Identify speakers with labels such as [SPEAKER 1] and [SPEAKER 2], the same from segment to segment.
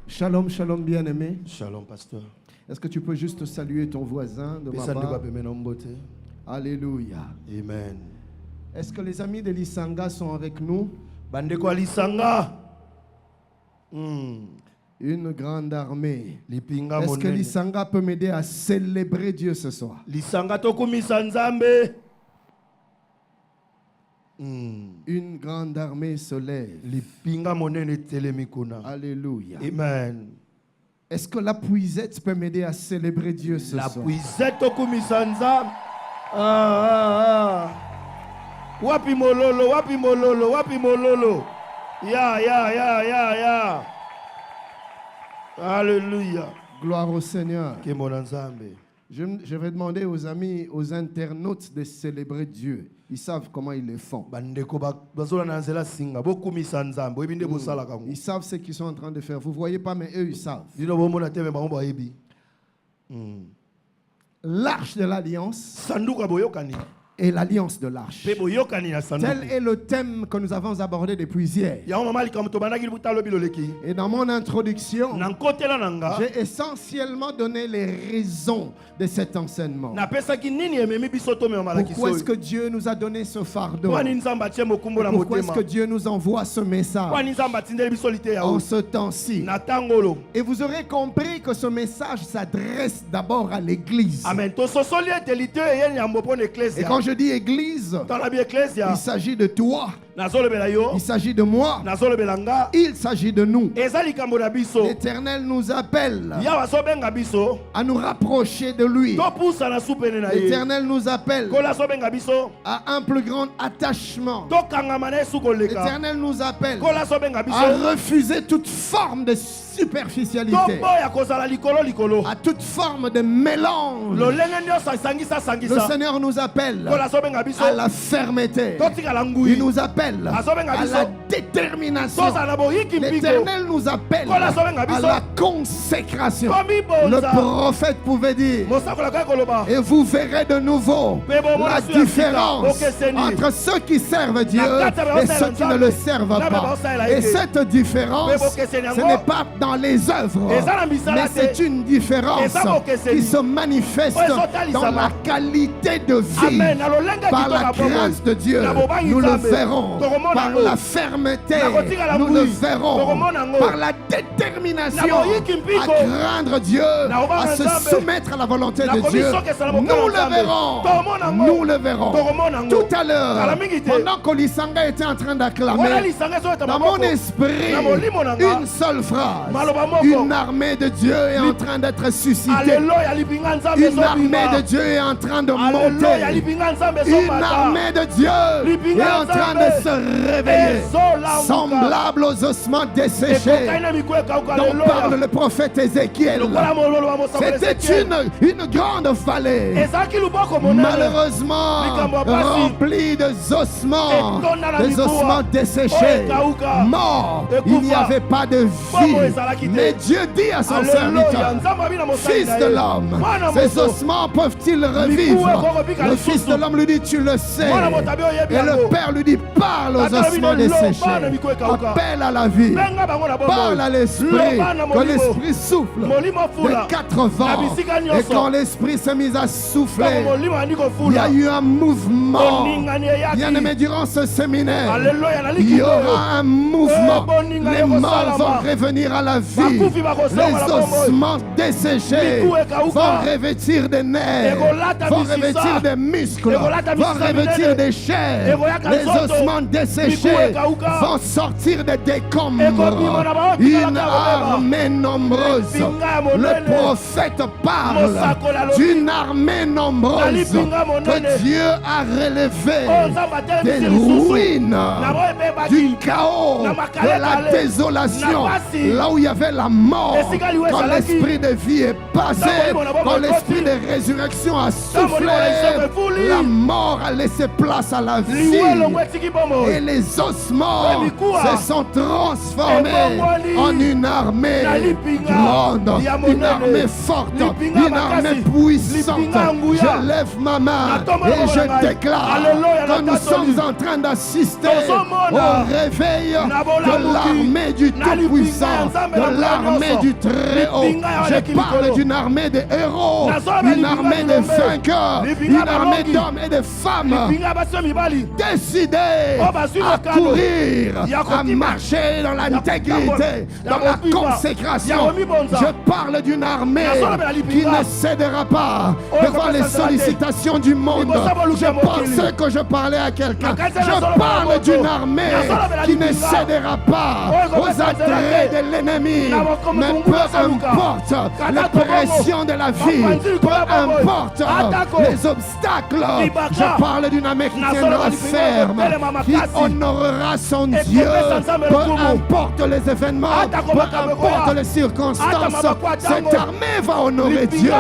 [SPEAKER 1] Shalom, shalom bien-aimé.
[SPEAKER 2] Shalom, pasteur.
[SPEAKER 1] Est-ce que tu peux juste saluer ton voisin de ma part? Alléluia.
[SPEAKER 2] Amen.
[SPEAKER 1] Est-ce que les amis de l'Isanga sont avec nous?
[SPEAKER 2] Bandeko l'Isanga.
[SPEAKER 1] Une grande armée.
[SPEAKER 2] Lipinga
[SPEAKER 1] Est-ce que
[SPEAKER 2] monene.
[SPEAKER 1] l'Isanga peut m'aider à célébrer Dieu ce soir?
[SPEAKER 2] L'Isanga tokumisa Nzambe.
[SPEAKER 1] Une grande armée se lève.
[SPEAKER 2] Lipinga monene telemikuna.
[SPEAKER 1] Alléluia.
[SPEAKER 2] Amen.
[SPEAKER 1] Est-ce que la puisette peut m'aider à célébrer Dieu ce
[SPEAKER 2] La
[SPEAKER 1] soir?
[SPEAKER 2] puisette tokumisa Nzambe. Wapi mololo, wapi mololo, wapi mololo. Ya. Alléluia.
[SPEAKER 1] Gloire au Seigneur.
[SPEAKER 2] Kemona Nzambe.
[SPEAKER 1] Je vais demander aux amis, aux internautes de célébrer Dieu. Ils savent comment ils le font. Ils savent ce qu'ils sont en train de faire. Vous ne voyez pas, mais eux, ils savent. L'arche de l'alliance et l'alliance de l'arche. Tel est le thème que nous avons abordé depuis hier. Et dans mon introduction, j'ai essentiellement donné les raisons de cet enseignement. Pourquoi est-ce que Dieu nous a donné ce fardeau? Pourquoi est-ce que Dieu nous envoie ce message en ce temps-ci? Et vous aurez compris que ce message s'adresse d'abord à l'église. Et quand je dis église, il s'agit de toi, il s'agit de moi, il s'agit de nous. L'Éternel nous appelle à nous rapprocher de lui. L'Éternel nous appelle à un plus grand attachement. L'Éternel nous appelle à refuser toute forme de superficialité, à toute forme de mélange. Le Seigneur nous appelle à la fermeté. Il nous appelle à la détermination. L'Éternel nous appelle à la consécration. Le prophète pouvait dire: et vous verrez de nouveau la différence entre ceux qui servent Dieu et ceux qui ne le servent pas. Et cette différence, ce n'est pas dans les œuvres, mais c'est une différence qui se manifeste dans la qualité de vie. Par la grâce de Dieu, nous le verrons. Par la fermeté, nous le verrons. Par la détermination à craindre Dieu, à se soumettre à la volonté de Dieu, nous le verrons. Nous le verrons. Tout à l'heure, pendant que l'Isanga était en train d'acclamer, dans mon esprit, une seule phrase: une armée de Dieu est en train d'être suscitée. Une armée de Dieu est en train de monter. Une armée de Dieu est en train de se réveiller, semblable aux ossements desséchés dont parle le prophète Ézéchiel. C'était une grande vallée, malheureusement remplie d'ossements, des ossements desséchés, morts. Il n'y avait pas de vie. Mais Dieu dit à son serviteur: Fils de l'homme, ces ossements peuvent-ils revivre? Le Fils de l'homme lui dit: tu le sais. Et le Père lui dit: parle aux ossements desséchés, appelle à la vie, parle à l'esprit, que l'esprit souffle de 4 vents. Et quand l'esprit s'est mis à souffler, il y a eu un mouvement. Bien-aimé, durant ce séminaire, il y aura un mouvement. Les morts vont revenir à la vie. Les ossements desséchés vont revêtir des nerfs, vont revêtir des muscles, vont revêtir des chairs. Les ossements desséchés vont sortir des décombres. Une armée nombreuse. Le prophète parle d'une armée nombreuse que Dieu a relevée des ruines, du chaos, de la désolation, là où il y avait la mort. Quand l'esprit de vie est passé, quand l'esprit de résurrection a soufflé, la mort a laissé place à la vie. Et les ossements se sont transformés en une armée grande, une armée forte, une armée puissante. Je lève ma main et je déclare que nous sommes en train d'assister au réveil de l'armée du Tout-Puissant, de l'armée du Très-Haut. Je parle d'une armée de héros, une armée de vainqueurs, une armée d'hommes et de femmes décidés à courir, à marcher dans l'intégrité, dans la consécration. Je parle d'une armée qui ne cédera pas devant les sollicitations du monde. Je pensais que je parlais à quelqu'un. Je parle d'une armée qui ne cédera pas aux attraits de l'ennemi. Mais peu importe les pressions de la vie, peu importe les obstacles, je parle d'une armée qui tiendra ferme, qui honorera son Dieu. Peu importe les événements, peu importe les circonstances, cette armée va honorer Dieu.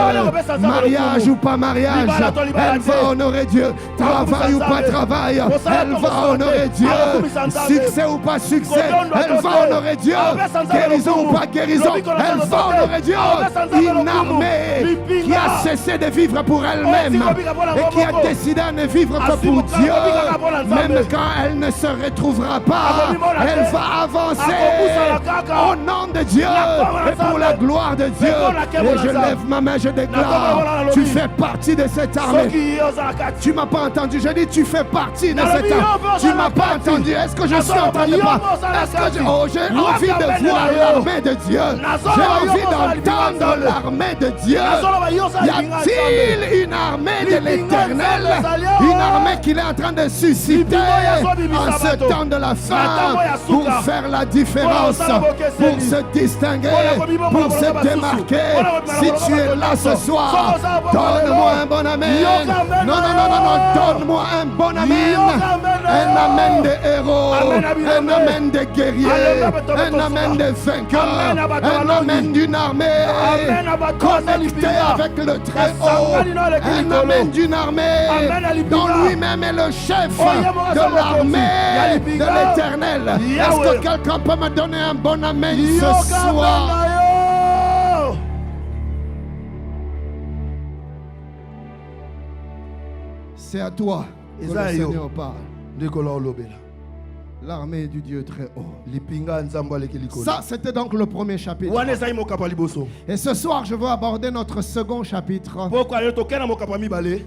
[SPEAKER 1] Mariage ou pas mariage, elle va honorer Dieu. Travail ou pas travail, elle va honorer Dieu. Succès ou pas succès, elle va honorer Dieu. Guérison ou pas guérison, elle va honorer Dieu. Une armée qui a cessé de vivre pour elle-même et qui a décidé de ne vivre que pour Dieu. Même quand elle ne se retrouvera pas, elle va avancer au nom de Dieu et pour la gloire de Dieu. Et je lève ma main, je déclare, tu fais partie de cette armée. Tu m'as pas entendu, je dis tu fais partie de cette armée. Tu m'as pas entendu, est-ce que je suis en train de parler? Est-ce que j'ai envie de voir l'armée de Dieu? J'ai envie d'entendre l'armée de Dieu. Y a-t-il une armée de l'Éternel? Une armée qu'il est en train de susciter en ce temps de la fin pour faire la différence, pour se distinguer, pour se démarquer. Si tu es là ce soir, donne-moi un bon amen. Non, non, non, non, non, donne-moi un bon amen. Un amen de héros, un amen de guerriers, un amen de vainqueurs, un amen d'une armée connectée avec le Très-Haut, un amen d'une armée dont lui-même est le chef de l'armée de l'Éternel. Est-ce que quelqu'un peut me donner un bon amen ce soir? C'est à toi que le Seigneur parle. L'armée du Dieu très haut. Ça, c'était donc le premier chapitre. Et ce soir, je veux aborder notre second chapitre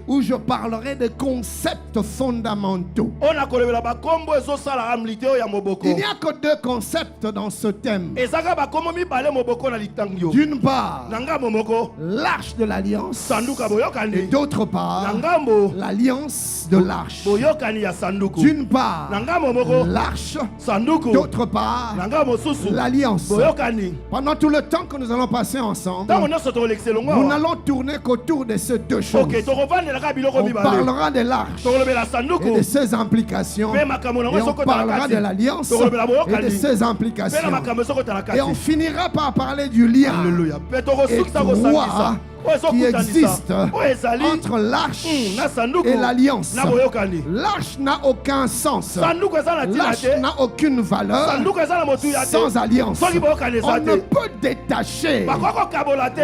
[SPEAKER 1] où je parlerai des concepts fondamentaux. Il n'y a que deux concepts dans ce thème. D'une part, l'arche de l'alliance, et d'autre part, l'alliance de l'arche. D'une part, l'arche, d'autre part, l'alliance. Pendant tout le temps que nous allons passer ensemble, nous n'allons tourner qu'autour de ces deux choses. On parlera de l'arche et de ses implications, et on parlera de l'alliance et de ses implications, et on finira par parler du lien étroit qui existe entre l'arche et l'alliance. L'arche n'a aucun sens. L'arche n'a aucune valeur sans alliance. On ne peut détacher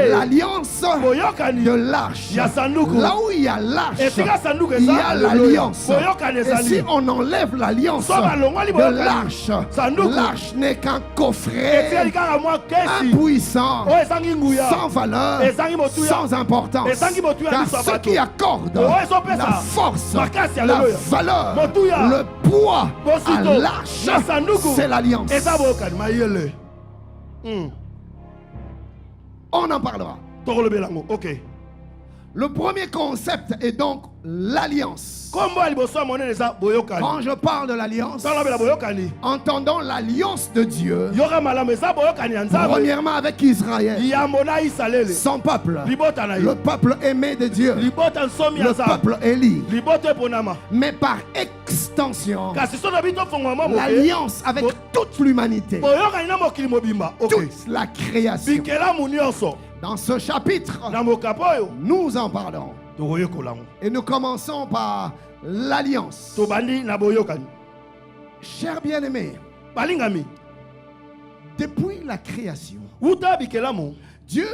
[SPEAKER 1] l'alliance de l'arche. Là où il y a l'arche, il y a l'alliance. Et si on enlève l'alliance de l'arche, l'arche n'est qu'un coffret impuissant, sans valeur, sans importance. Car ce qui accorde la force, la valeur, le poids à l'arche, c'est l'alliance. On en parlera.
[SPEAKER 2] Ok.
[SPEAKER 1] Le premier concept est donc l'alliance. Quand je parle de l'alliance, entendons l'alliance de Dieu. Premièrement avec Israël, son peuple, le peuple aimé de Dieu, le peuple élu. Mais par extension, l'alliance avec toute l'humanité, toute la création. Dans ce chapitre, nous en parlons. Et nous commençons par l'alliance. Chers bien-aimés, depuis la création, Dieu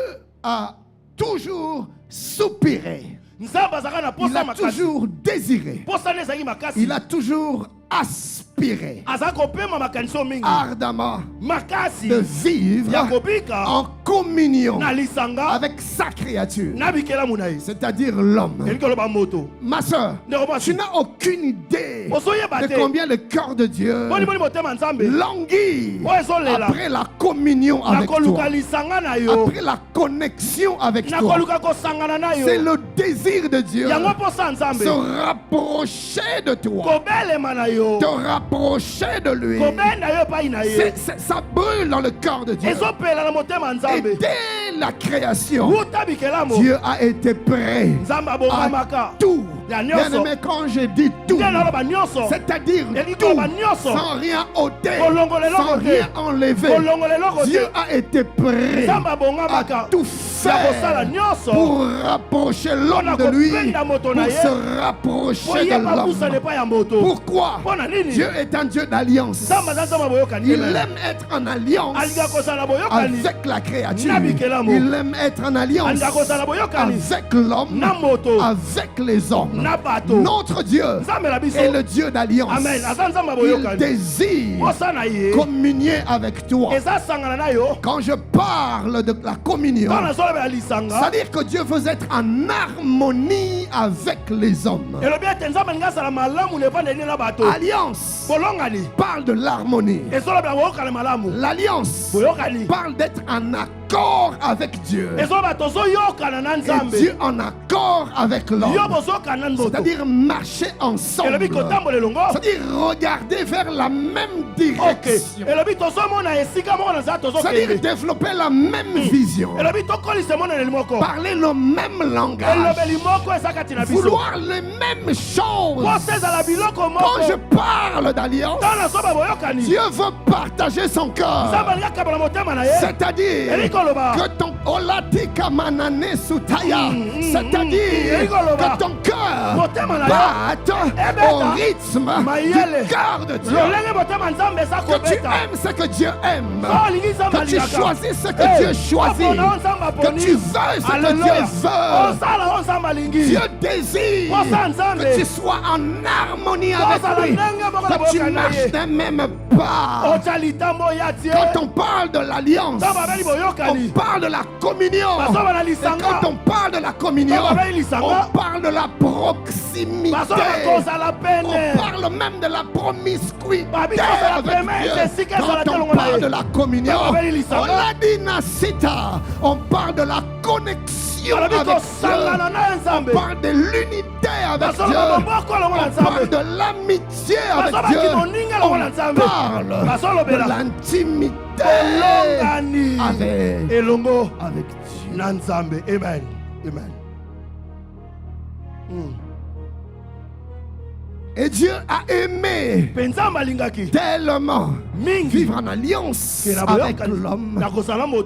[SPEAKER 1] a toujours soupiré. Il a toujours désiré. Il a toujours aspirer ardemment de vivre en communion avec sa créature, c'est-à-dire l'homme. Ma soeur, tu n'as aucune idée de combien le cœur de Dieu languit après la communion avec toi, après la connexion avec toi. C'est le désir de Dieu, se rapprocher de toi, te rapprocher de lui. Ça brûle dans le cœur de Dieu. Et dès la création, Dieu a été prêt à tout. Bien-aimé, quand je dis tout, c'est-à-dire tout, sans rien ôter, sans rien enlever, Dieu a été prêt à tout faire pour rapprocher l'homme de lui, pour se rapprocher de l'homme. Pourquoi? Dieu est un Dieu d'alliance. Il aime être en alliance avec la créature. Il aime être en alliance avec l'homme, avec les hommes. Notre Dieu est le Dieu d'alliance. Il désire communier avec toi. Quand je parle de la communion, c'est-à-dire que Dieu veut être en harmonie avec les hommes. Alliance parle de l'harmonie. L'alliance parle d'être en accord avec Dieu. Et Dieu en accord avec l'homme. C'est-à-dire marcher ensemble. C'est-à-dire regarder vers la même direction. C'est-à-dire développer la même vision. Parler le même langage. Vouloir les mêmes choses. Quand je parle d'alliance, Dieu veut partager son cœur. C'est-à-dire que ton c'est-à-dire que ton cœur batte au rythme du cœur de Dieu. Que tu aimes ce que Dieu aime. Que tu choisis ce que Dieu choisit. Que tu veux ce que Dieu veut. Dieu désire que tu sois en harmonie avec lui. Que tu marches d'un même pas. Quand on parle de l'alliance, on parle de la communion. Et quand on parle de la communion, on parle de la proximité. On parle même de la promiscuité avec Dieu. Quand on parle de la communion, on parle de la connexion avec Dieu. On parle de l'unité avec Dieu. On parle de l'amitié avec Dieu. On parle de l'intimité avec Dieu.
[SPEAKER 2] Amen. Amen.
[SPEAKER 1] Et Dieu a aimé tellement vivre en alliance avec l'homme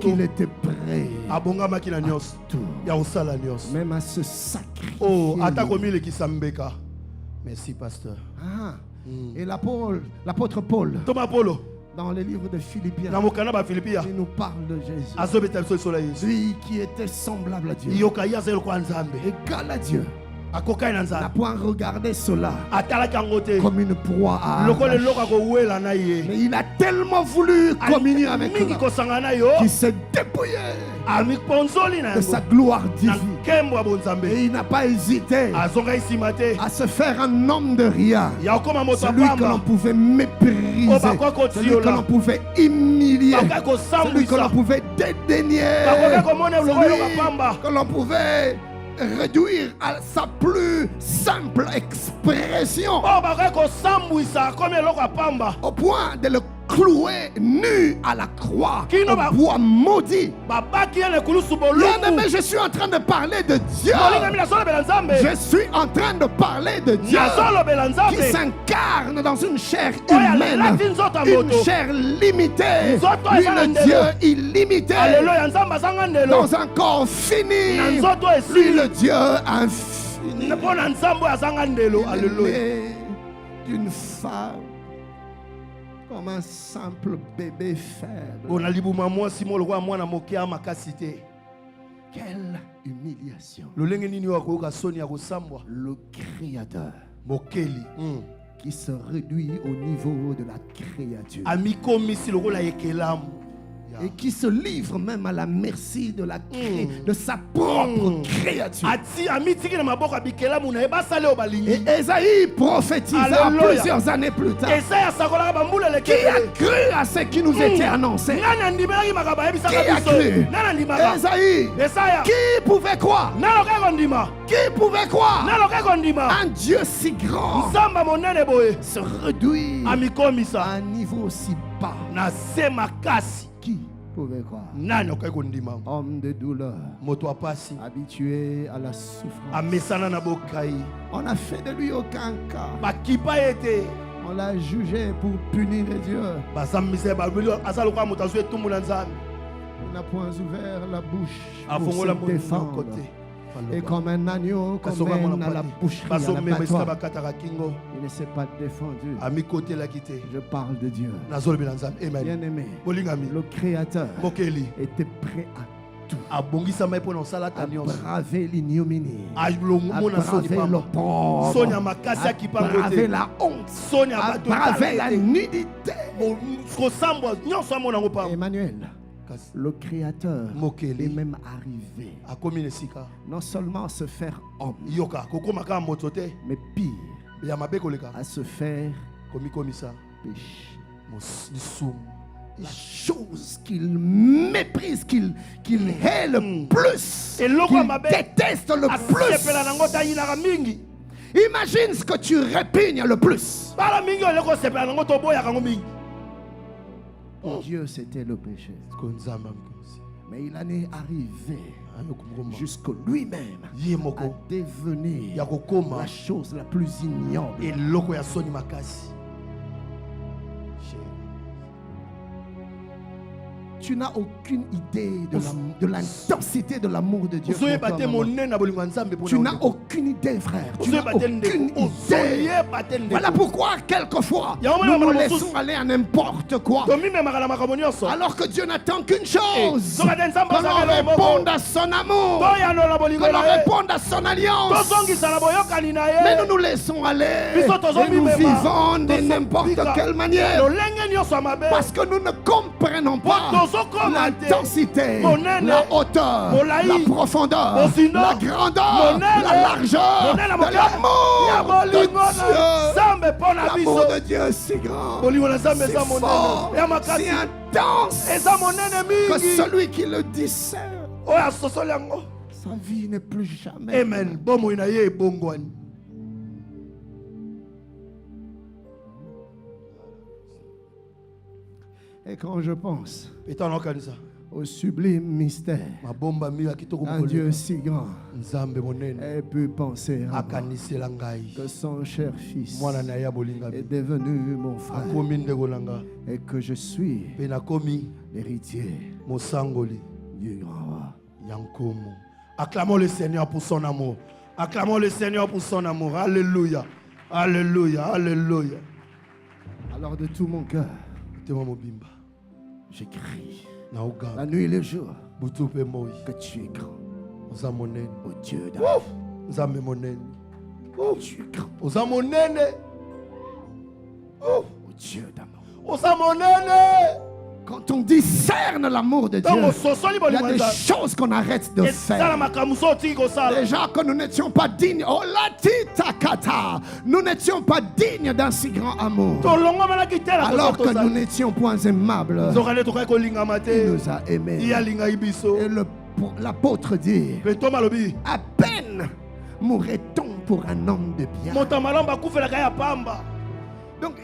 [SPEAKER 1] qu'il était prêt à tout, même à se sacrifier.
[SPEAKER 2] Oh, merci, pasteur.
[SPEAKER 1] Et l'apôtre Paul, dans le livre de Philippiens, il nous parle de Jésus, lui qui était semblable à Dieu, égal à Dieu. n'a point regardé cela comme une proie à arracher. Mais il a tellement voulu communier avec lui qu'il s'est dépouillé de sa gloire divine. Et il n'a pas hésité à se faire un homme de rien, celui que l'on pouvait mépriser, celui que l'on pouvait humilier, celui que l'on pouvait dédaigner, celui que l'on pouvait réduire à sa plus simple expression, au point de le clouer nu à la croix au bois maudit. Bien-aimé, je suis en train de parler de Dieu. Je suis en train de parler de Dieu qui s'incarne dans une chair humaine, une chair limitée. Lui, le Dieu illimité, dans un corps fini. Lui, le Dieu infini. D'une femme comme un simple bébé faible. Quelle humiliation. Le Créateur qui se réduit au niveau de la créature. Et qui se livre même à la merci de de sa propre créature. Et Ésaïe prophétisa plusieurs années plus tard. Qui a cru à ce qui nous était annoncé? Qui a cru? Ésaïe. Qui pouvait croire? Qui pouvait croire? Un Dieu si grand se réduit à un niveau si bas. Qui pouvait croire? Homme de douleur, habitué à la souffrance. On a fait de lui aucun cas. On l'a jugé pour punir les dieux. On n'a point ouvert la bouche pour se défendre. Et comme un agneau qu'on mène à la boucherie, à l'abattoir, il ne s'est pas défendu. Je parle de Dieu. Bien-aimé, le Créateur était prêt à tout. À braver l'ignominie, à braver le pauvre, à braver la honte, à braver la nudité. Emmanuel, le Créateur est même arrivé non seulement à se faire homme, mais pire, à se faire péché. La chose qu'il méprise, qu'il hait le plus, qu'il déteste le plus. Imagine ce que tu répugnes le plus. Dieu, c'était le péché. Mais il en est arrivé jusqu'à lui-même à devenir la chose la plus ignoble. Tu n'as aucune idée de l'intensité de l'amour de Dieu. Tu n'as aucune idée, frère. Tu n'as aucune idée. Voilà pourquoi, quelquefois, nous nous laissons aller à n'importe quoi. Alors que Dieu n'attend qu'une chose: que l'on réponde à son amour, que l'on réponde à son alliance. Mais nous nous laissons aller et nous vivons de n'importe quelle manière parce que nous ne comprenons pas l'intensité, la hauteur, la profondeur, la grandeur, la largeur de l'amour de Dieu. L'amour de Dieu est si grand, si fort, si intense que celui qui le discerne, sa vie n'est plus jamais.
[SPEAKER 2] Amen.
[SPEAKER 1] Et quand je pense au sublime mystère d'un Dieu si grand, ait pu penser à que son cher fils est devenu mon frère et que je suis l'héritier du grand roi.
[SPEAKER 2] Acclamons le Seigneur pour son amour. Acclamons le Seigneur pour son amour. Alléluia. Alléluia. Alléluia.
[SPEAKER 1] Alors de tout mon cœur, je crie la nuit et le jour que tu es grand. Oh Dieu d'amour. Tu es grand. Oh Dieu d'amour. Quand on discerne l'amour de Dieu, il y a des choses qu'on arrête de faire. Déjà que nous n'étions pas dignes. Oh la titakata, nous n'étions pas dignes d'un si grand amour. Alors que nous n'étions point aimables, il nous a aimés. Et l'apôtre dit: à peine mourrait-on pour un homme de bien. Donc,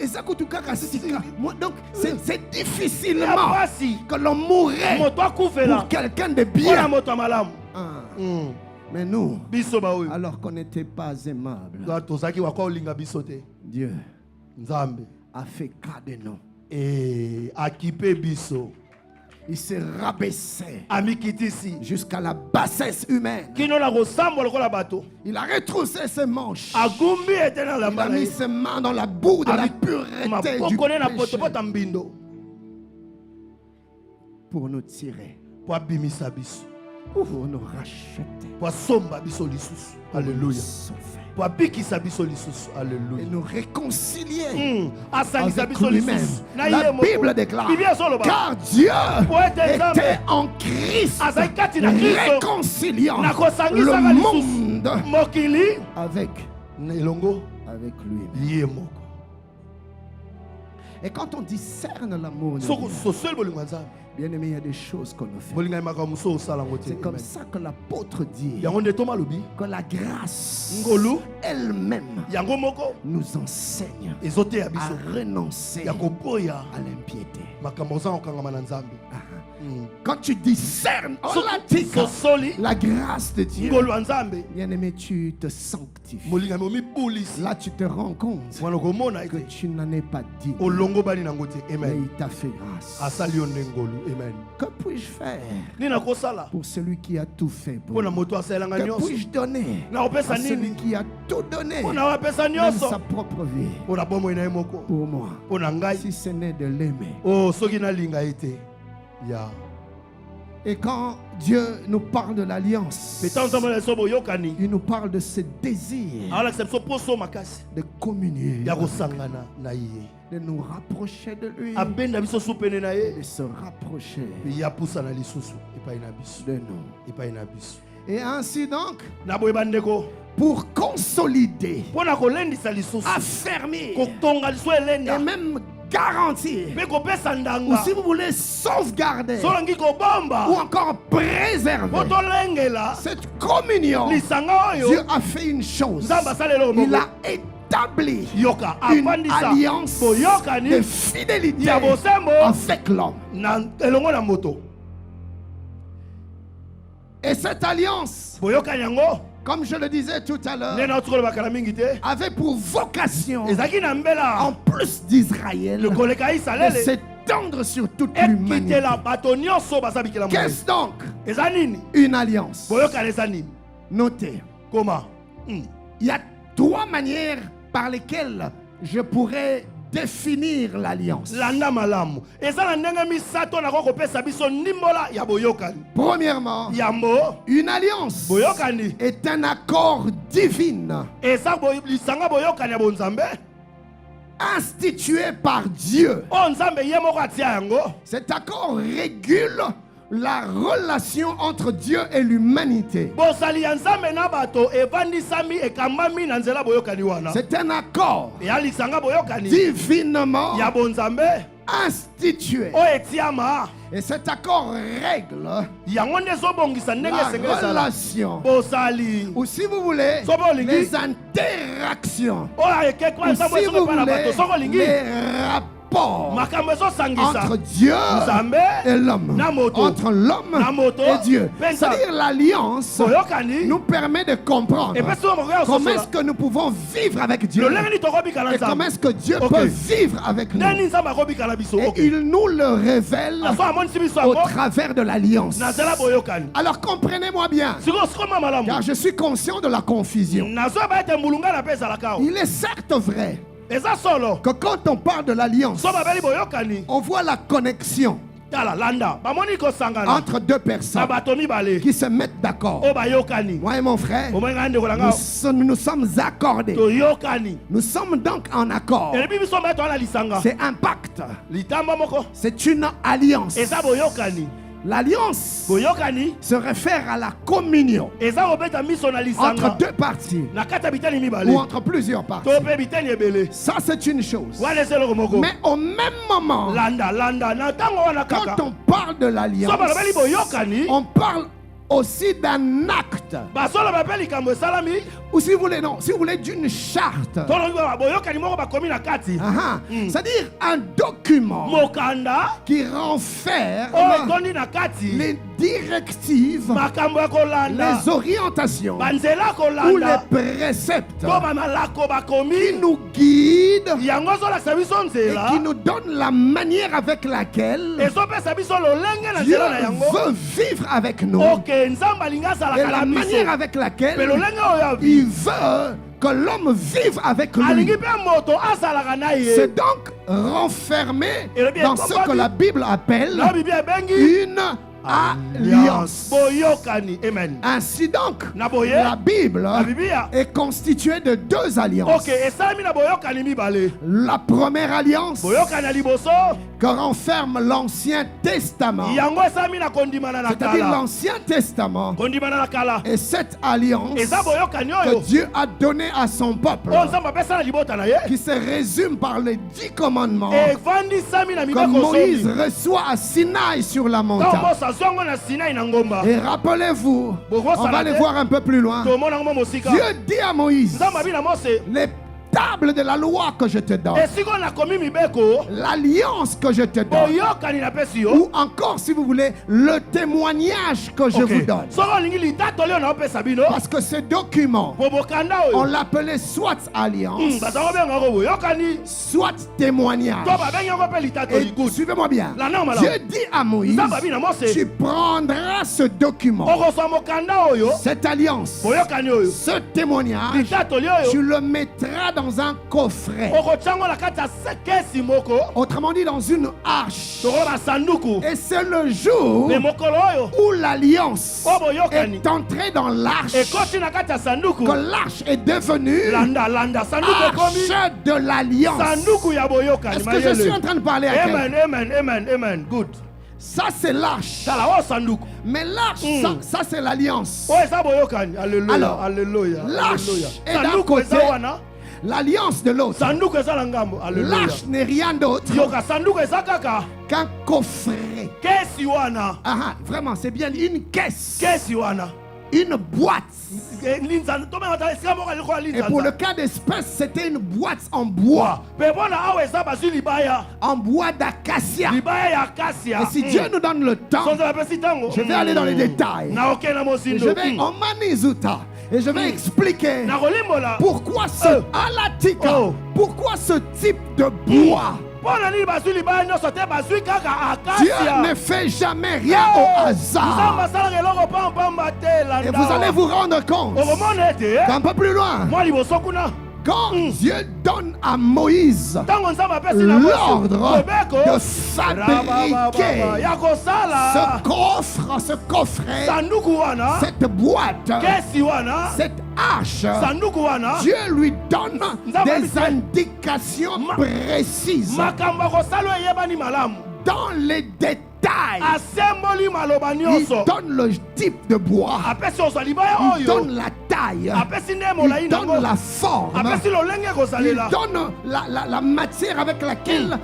[SPEAKER 1] c'est difficilement que l'on mourrait pour quelqu'un de bien. Mais nous, alors qu'on n'était pas aimables, Dieu a fait cas de nous. Il s'est rabaissé jusqu'à la bassesse humaine. Il a retroussé ses manches. Il a mis ses mains dans la boue de la pureté du péché pour nous tirer pour nous racheter.
[SPEAKER 2] Alléluia.
[SPEAKER 1] Et nous réconcilier avec lui-même. La Bible déclare, car Dieu était en Christ, réconciliant le monde avec lui. Et quand on discerne l'amour, bien aimé, il y a des choses qu'on fait. C'est comme ça que l'apôtre dit que la grâce elle-même nous enseigne à renoncer à l'impiété. Quand tu discernes la grâce de Dieu, bien aimé, tu te sanctifies. Là, tu te rends compte que tu n'en es pas digne. Mais il t'a fait grâce.
[SPEAKER 2] Amen.
[SPEAKER 1] Que puis-je faire pour celui qui a tout fait pour moi? Que puis-je donner à celui qui a tout donné, même sa propre vie, pour moi, si ce n'est de l'aimer? Et quand Dieu nous parle de l'alliance, il nous parle de ce désir de communier, de nous rapprocher de lui, de se rapprocher de nous. Et ainsi donc, pour consolider, affermir et même garantir, ou si vous voulez sauvegarder ou encore préserver cette communion, Dieu a fait une chose. Il a établi une alliance de fidélité avec l'homme. Et cette alliance, comme je le disais tout à l'heure, avait pour vocation, en plus d'Israël, de s'étendre sur toute l'humanité. Qu'est-ce donc une alliance? Notez.
[SPEAKER 2] Comment?
[SPEAKER 1] Il y a trois manières par lesquelles je pourrais définir l'alliance. Premièrement, une alliance est un accord divin institué par Dieu. Cet accord régule la relation entre Dieu et l'humanité. C'est un accord divinement institué. Et cet accord règle la relation, ou si vous voulez, les interactions, ou si vous voulez, les rapports entre Dieu et l'homme, entre l'homme et Dieu. C'est-à-dire l'alliance nous permet de comprendre comment est-ce que nous pouvons vivre avec Dieu et comment est-ce que Dieu peut vivre avec nous. Et il nous le révèle au travers de l'alliance. Alors comprenez-moi bien, car je suis conscient de la confusion. Il est certes vrai que quand on parle de l'alliance, on voit la connexion entre deux personnes qui se mettent d'accord. Moi et mon frère, nous sommes accordés. Nous sommes donc en accord. C'est un pacte. C'est une alliance. L'alliance se réfère à la communion entre deux parties ou entre plusieurs parties. Ça, c'est une chose. Mais au même moment, quand on parle de l'alliance, on parle aussi d'un acte. Ou si vous voulez, non, si vous voulez, d'une charte. C'est-à-dire un document qui renferme les directives, les orientations ou les préceptes qui nous guident et qui nous donnent la manière avec laquelle Dieu veut vivre avec nous et la manière avec laquelle il veut que l'homme vive avec lui. C'est donc renfermé dans ce que la Bible appelle une alliance.
[SPEAKER 2] Amen.
[SPEAKER 1] Ainsi donc, la Bible est constituée de deux alliances. La première alliance que renferme l'Ancien Testament, c'est-à-dire l'Ancien Testament, et cette alliance que Dieu a donnée à son peuple, qui se résume par les 10 commandements que Moïse reçoit à Sinaï sur la montagne. Et rappelez-vous, on va les voir un peu plus loin. Dieu dit à Moïse, les tables de la loi que je te donne, l'alliance que je te donne, ou encore, si vous voulez, le témoignage que je vous donne. Parce que ce document, on l'appelait soit alliance, soit témoignage. Et suivez-moi bien. Dieu dit à Moïse, tu prendras ce document, cette alliance, ce témoignage, tu le mettras dans un coffret. Autrement dit, dans une arche. Et c'est le jour où l'alliance est entrée dans l'arche que l'arche est devenue arche de l'alliance. Est-ce que je suis en train de parler à quelqu'un?
[SPEAKER 2] Amen. Good.
[SPEAKER 1] Ça c'est l'arche. Mais l'arche, ça c'est l'alliance. Alors, l'arche est d'un côté, l'alliance de l'autre. L'arche n'est rien d'autre qu'un coffret. Vraiment, c'est bien une caisse. Une boîte. Et pour le cas d'espèce, c'était une boîte en bois. En bois d'acacia. Et si Dieu nous donne le temps, je vais aller dans les détails. Et je vais en Manizuta. Et je vais expliquer pourquoi pourquoi ce type de bois. Dieu ne fait jamais rien au hasard. Et vous allez vous rendre compte qu'un peu plus loin, quand Dieu donne à Moïse l'ordre de fabriquer ce coffret, cette boîte, cette arche, Dieu lui donne des indications précises dans les détails. Il donne le type de bois, il donne la taille, il donne la forme, il donne la matière avec laquelle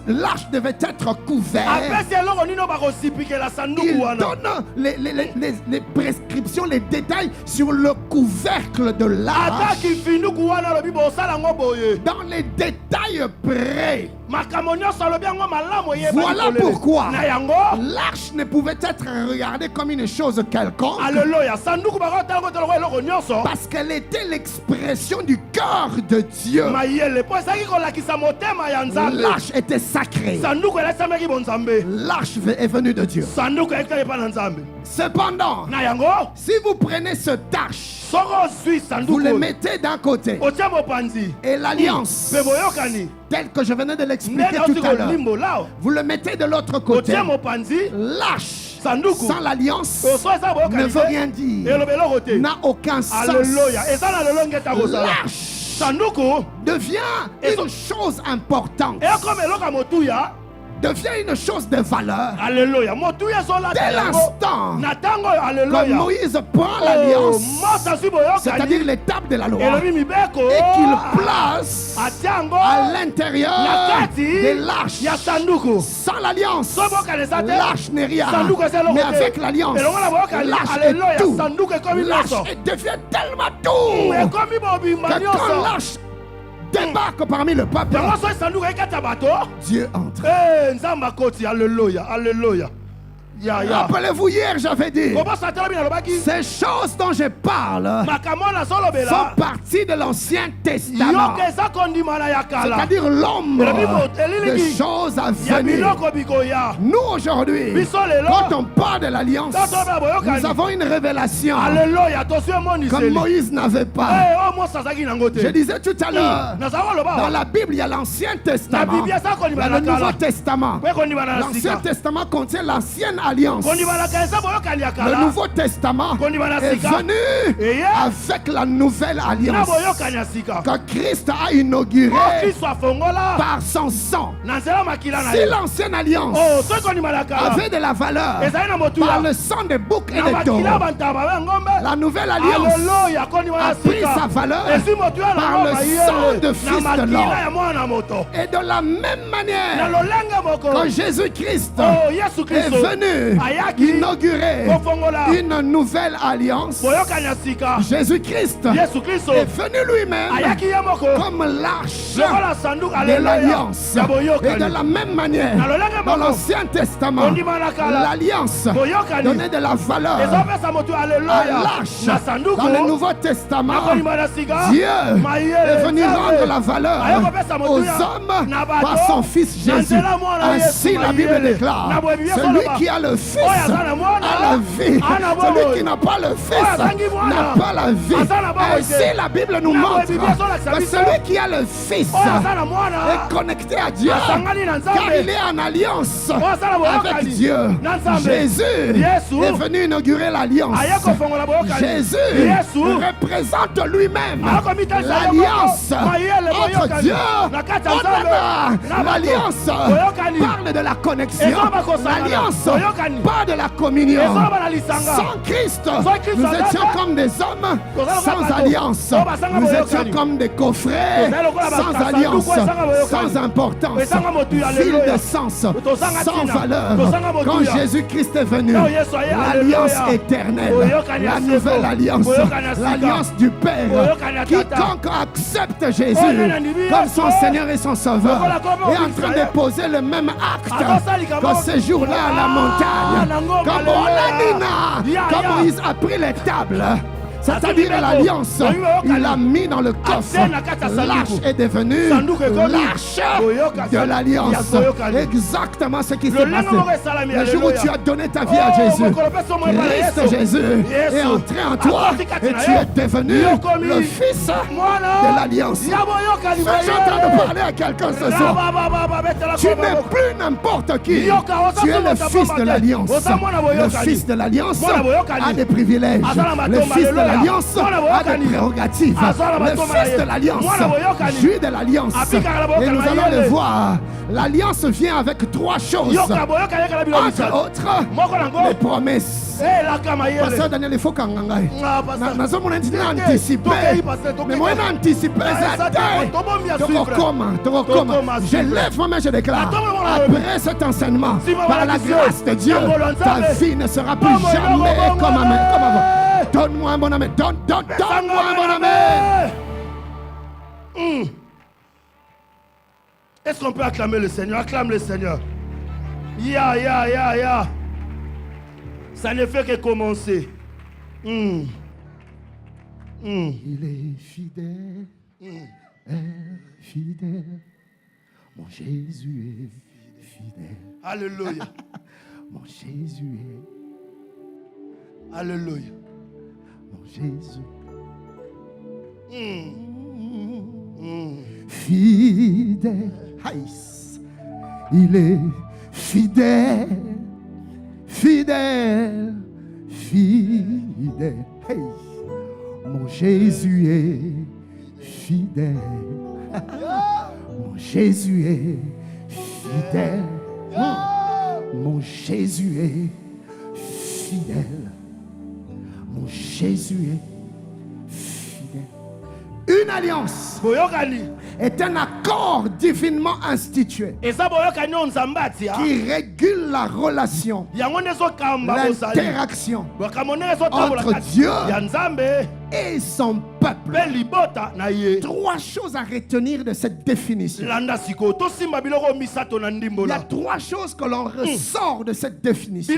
[SPEAKER 1] l'arche devait être couverte. Il donne les prescriptions, les détails sur le couvercle de l'arche dans les détails près. Voilà pourquoi l'arche ne pouvait être regardée comme une chose quelconque, parce qu'elle était l'expression du cœur de Dieu. L'arche était sacrée. L'arche est venue de Dieu. Cependant, si vous prenez cette arche, vous le mettez d'un côté, et l'alliance, tel que je venais de l'expliquer tout à l'heure, vous le mettez de l'autre côté, l'arche sans l'alliance ne veut rien dire, n'a aucun sens. L'arche devient une chose importante, devient une chose de valeur.
[SPEAKER 2] Alléluia.
[SPEAKER 1] Dès l'instant que Moïse prend l'alliance, c'est-à-dire les tables de la loi, et qu'il place à l'intérieur de l'arche. Sans l'alliance, l'arche n'est rien. Mais avec l'alliance, l'arche est tout. L'arche devient tellement tout que quand l'arche débarque parmi le peuple, Dieu entre.
[SPEAKER 2] Alléluia.
[SPEAKER 1] Rappelez-vous, hier j'avais dit, ces choses dont je parle font partie de l'Ancien Testament, c'est-à-dire l'ombre de choses à venir. Nous aujourd'hui, quand on parle de l'alliance, nous avons une révélation que Moïse n'avait pas. Je disais tout à l'heure, dans la Bible il y a l'Ancien Testament, il y a le Nouveau Testament. L'Ancien Testament contient l'ancienne alliance. Le Nouveau Testament est venu avec la nouvelle alliance que Christ a inaugurée par son sang. Si l'ancienne alliance avait de la valeur par le sang des boucs et des taureaux, la nouvelle alliance a pris sa valeur par le sang de Fils de l'homme. Et de la même manière que Jésus-Christ est venu inaugurer une nouvelle alliance, Jésus-Christ est venu lui-même comme l'arche de l'alliance. Et de la même manière, dans l'Ancien Testament, l'alliance donnait de la valeur à l'arche. Dans le Nouveau Testament, Dieu est venu rendre la valeur aux hommes par son Fils Jésus. Ainsi la Bible déclare, celui qui a le Fils a la vie, celui qui n'a pas le Fils n'a pas la vie. Ainsi la Bible nous montre que celui qui a le Fils est connecté à Dieu, car il est en alliance avec Dieu. Jésus est venu inaugurer l'alliance. Jésus représente lui-même l'alliance entre Dieu et l'alliance parle de la connexion. L'alliance parle de la communion. Sans Christ, nous étions comme des hommes sans alliance. Nous étions comme des coffrets sans alliance, sans importance, vide de sens, sans valeur. Quand Jésus-Christ est venu, l'alliance éternelle, la nouvelle alliance, l'alliance du Père, quiconque accepte Jésus comme son Seigneur et son Sauveur est en train de poser le même acte que ce jour-là à la montagne. Quand Moïse a pris les tables, c'est-à-dire l'alliance, il l'a mis dans le coffre. L'arche est devenue l'arche de l'alliance. Exactement ce qui s'est passé. Le jour où tu as donné ta vie à Jésus, Christ Jésus est entré en toi et tu es devenu le Fils de l'alliance. Fais-je entendre parler à quelqu'un ce soir. Tu n'es plus n'importe qui. Tu es le Fils de l'alliance. Le Fils de l'alliance a des privilèges. Le Fils de l'alliance a des prérogatives. Le Fils de l'alliance jouit de l'alliance. Et nous allons le voir. L'alliance vient avec trois choses. Entre autres, les promesses. Pasteur Daniel, il faut qu'on gagne. Nous avons anticipé. Mais moi, j'ai anticipé. Je lève ma main, je déclare. Après cet enseignement, par la grâce de Dieu, ta vie ne sera plus jamais comme avant. Donne-moi un bon amen. Donne-moi un bon amen.
[SPEAKER 2] Est-ce qu'on peut acclamer le Seigneur? Acclame le Seigneur. Ya. Ça ne fait que commencer.
[SPEAKER 1] Il est fidèle. Fidèle. Mon Jésus est fidèle.
[SPEAKER 2] Alléluia.
[SPEAKER 1] Mon Jésus est.
[SPEAKER 2] Alléluia.
[SPEAKER 1] Mon Jésus. Fidèle. Haïs. Il est fidèle. Fidèle. Fidèle. Hey. Mon Jésus est fidèle. Mon Jésus est fidèle. Mon Jésus est fidèle. Mon Jésus est fidèle. Une alliance est un accord divinement institué qui régule la relation, l'interaction entre Dieu et son peuple. Trois choses à retenir de cette définition. Il y a trois choses que l'on ressort de cette définition.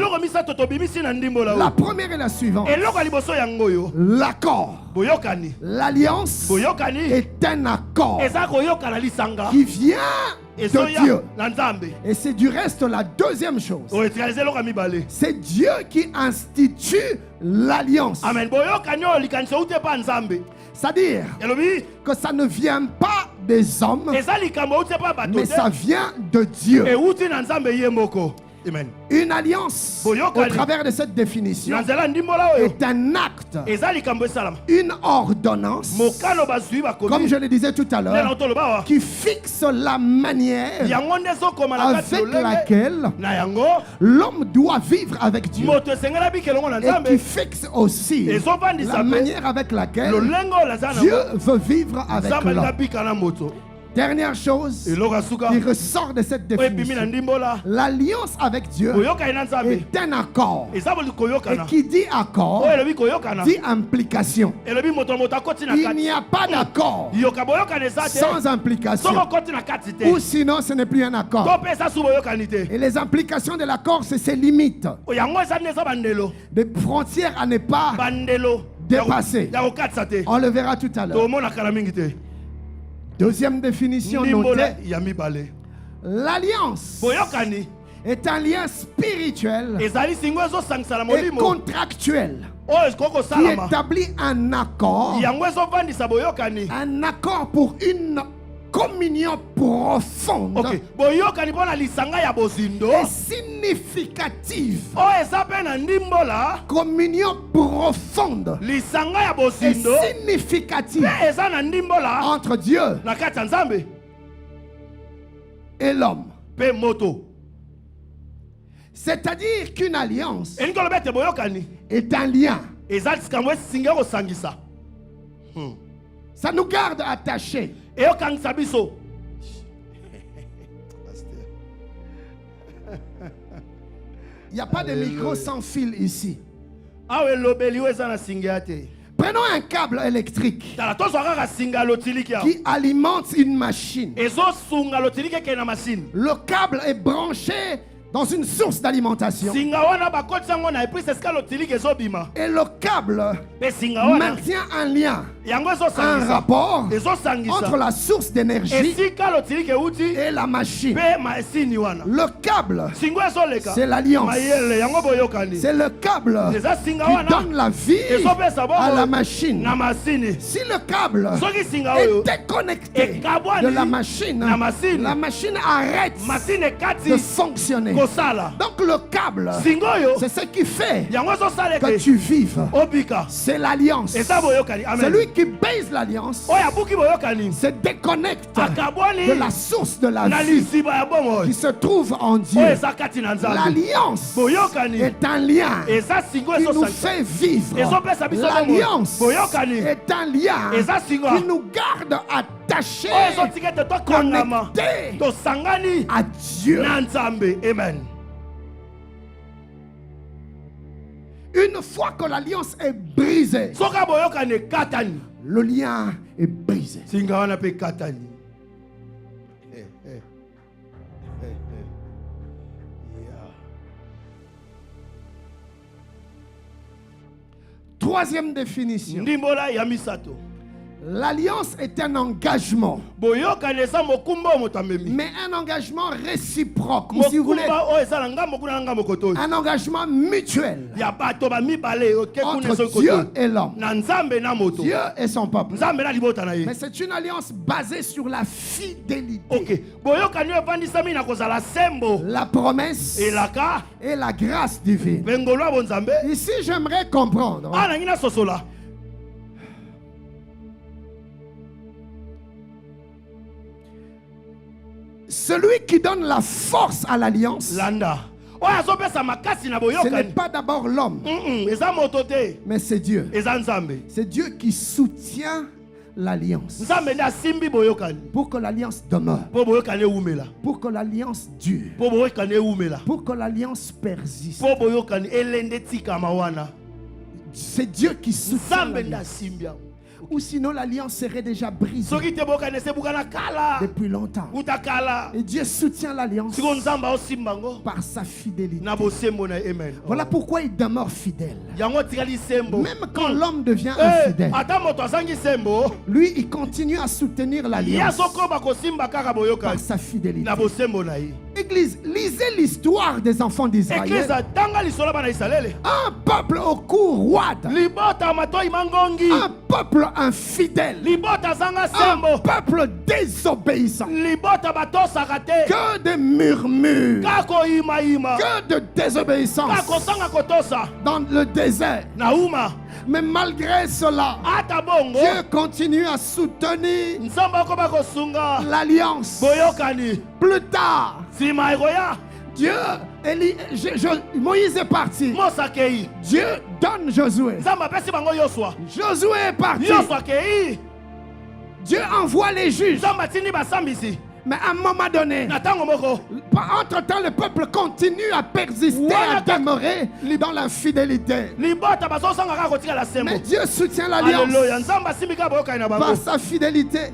[SPEAKER 1] La première est la suivante. L'accord, l'alliance est un accord qui vient de Dieu. Et c'est du reste la deuxième chose. C'est Dieu qui institue l'alliance. C'est-à-dire que ça ne vient pas des hommes, mais ça vient de Dieu.
[SPEAKER 2] Amen.
[SPEAKER 1] Une alliance, au travers de cette définition, est un acte, une ordonnance, comme je le disais tout à l'heure, qui fixe la manière avec laquelle l'homme doit vivre avec Dieu, et qui fixe aussi la manière avec laquelle Dieu veut vivre avec l'homme. Dernière chose qui ressort de cette définition, l'alliance avec Dieu est un accord. Et qui dit accord, dit implication. Il n'y a pas d'accord sans implication. Ou sinon, ce n'est plus un accord. Et les implications de l'accord, c'est ses limites. Des frontières à ne pas dépasser. On le verra tout à l'heure. Deuxième définition notée, l'alliance est un lien spirituel et contractuel qui établit un accord pour une communion profonde et significative. Communion profonde et significative entre Dieu et l'homme. C'est-à-dire qu'une alliance est un lien. Ça nous garde attachés. Il n'y a pas de micro sans fil ici. Prenons un câble électrique qui alimente une machine. Le câble est branché dans une source d'alimentation. Et le câble maintient un lien, un rapport entre la source d'énergie et la machine. Le câble, c'est l'alliance. C'est le câble qui donne la vie à la machine. Si le câble est déconnecté de la machine arrête de fonctionner. Donc le câble, c'est ce qui fait que tu vives. C'est l'alliance. Celui qui baise l'alliance se déconnecte de la source de la vie qui se trouve en Dieu. L'alliance est un lien qui nous fait vivre. L'alliance est un lien qui nous garde attachés, connectés à Dieu.
[SPEAKER 2] Amen.
[SPEAKER 1] Une fois que l'alliance est brisée, le lien est brisé. Troisième définition. L'alliance est un engagement, mais un engagement réciproque, ou si vous voulez, un engagement mutuel entre Dieu et l'homme, Dieu et son peuple. Mais c'est une alliance basée sur la fidélité, la promesse et la grâce divine. Ici, j'aimerais comprendre celui qui donne la force à l'alliance, ce n'est pas d'abord l'homme, mais c'est Dieu. C'est Dieu qui soutient l'alliance pour que l'alliance demeure, pour que l'alliance dure, pour que l'alliance persiste. C'est Dieu qui soutient l'alliance. Ou sinon l'alliance serait déjà brisée depuis longtemps. Et Dieu soutient l'alliance par sa fidélité. Voilà pourquoi il demeure fidèle. Même quand l'homme devient infidèle, lui il continue à soutenir l'alliance par sa fidélité. Église, lisez l'histoire des enfants d'Israël. Un peuple au cou roide. Un peuple infidèle. Un peuple désobéissant. Que de murmures. Que de désobéissance. Dans le désert. Mais malgré cela, Dieu continue à soutenir l'alliance. Plus tard, Dieu, Moïse est parti. Dieu donne Josué. Josué est parti. Dieu envoie les juges. Mais à un moment donné, entre-temps, le peuple continue à persister, à demeurer dans l'infidélité. Mais Dieu soutient l'alliance par sa fidélité,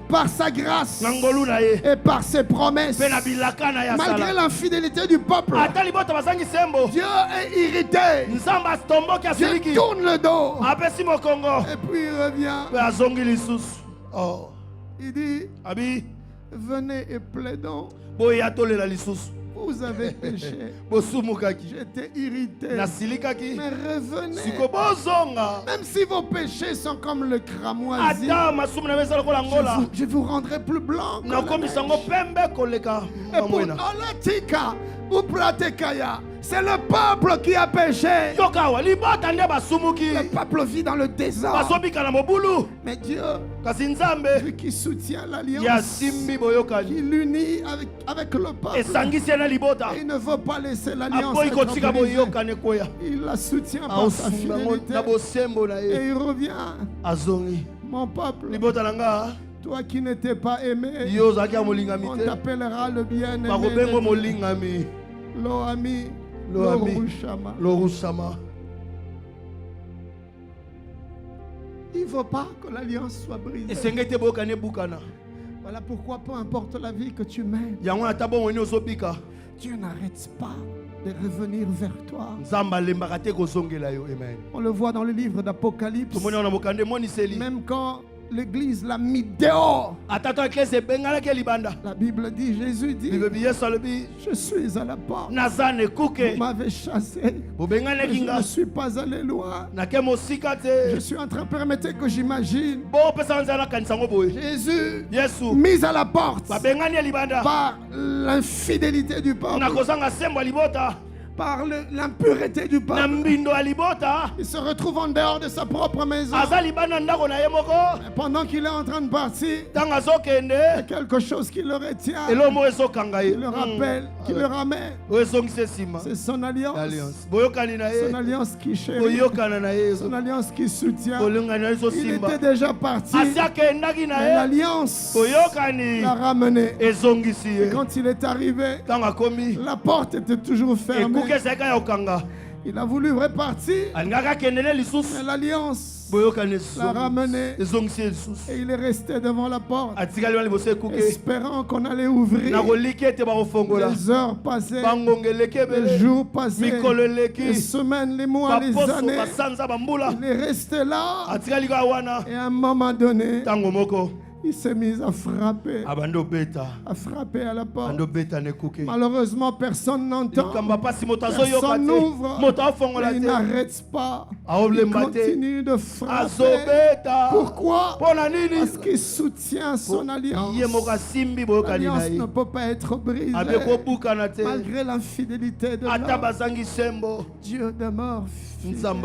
[SPEAKER 1] par sa grâce et par ses promesses. Malgré l'infidélité du peuple, Dieu est irrité. Dieu tourne le dos. Et puis il revient. Il dit, venez et plaidons. Vous avez péché. J'étais irrité. Mais revenez. Même si vos péchés sont comme le cramoisi, je vous rendrai plus blanc. C'est le peuple qui a péché. Le peuple vit dans le désordre. Mais Dieu, lui qui soutient l'alliance, qui l'unit avec le peuple, il ne veut pas laisser l'alliance être brisée. Il la soutient par sa fidélité. Et il revient. Mon peuple, toi qui n'étais pas aimé, on t'appellera le bien-aimé. Lo-ami, Lorushama. Il ne faut pas que l'alliance soit brisée. Voilà pourquoi peu importe la vie que tu mènes, Dieu n'arrête pas de revenir vers toi. On le voit dans le livre d'Apocalypse. Même quand l'église l'a mis dehors, la Bible dit, Jésus dit, je suis à la porte. Vous m'avez chassé. Je ne suis pas allé loin. Je suis en train de permettre que j'imagine Jésus mis à la porte par l'infidélité du peuple, par l'impureté du peuple. Il se retrouve en dehors de sa propre maison. Pendant qu'il est en train de partir, il y a quelque chose qui le retient, qui le rappelle, qui le ramène. C'est son alliance. Son alliance qui chérit, son alliance qui soutient. Il était déjà parti, mais l'alliance l'a ramené. Et quand il est arrivé, la porte était toujours fermée. Il a voulu repartir, mais l'alliance l'a ramené. Et il est resté devant la porte, espérant qu'on allait ouvrir. Les heures passées, les jours passés, les semaines, les mois, les années. Il est resté là. Et à un moment donné, il s'est mis à frapper à la porte. Malheureusement, personne n'entend. Personne n'ouvre. Il n'arrête pas. Il continue de frapper. Pourquoi? Parce qu'il soutient son alliance. L'alliance ne peut pas être brisée. Malgré l'infidélité de l'homme, Dieu demeure fidèle.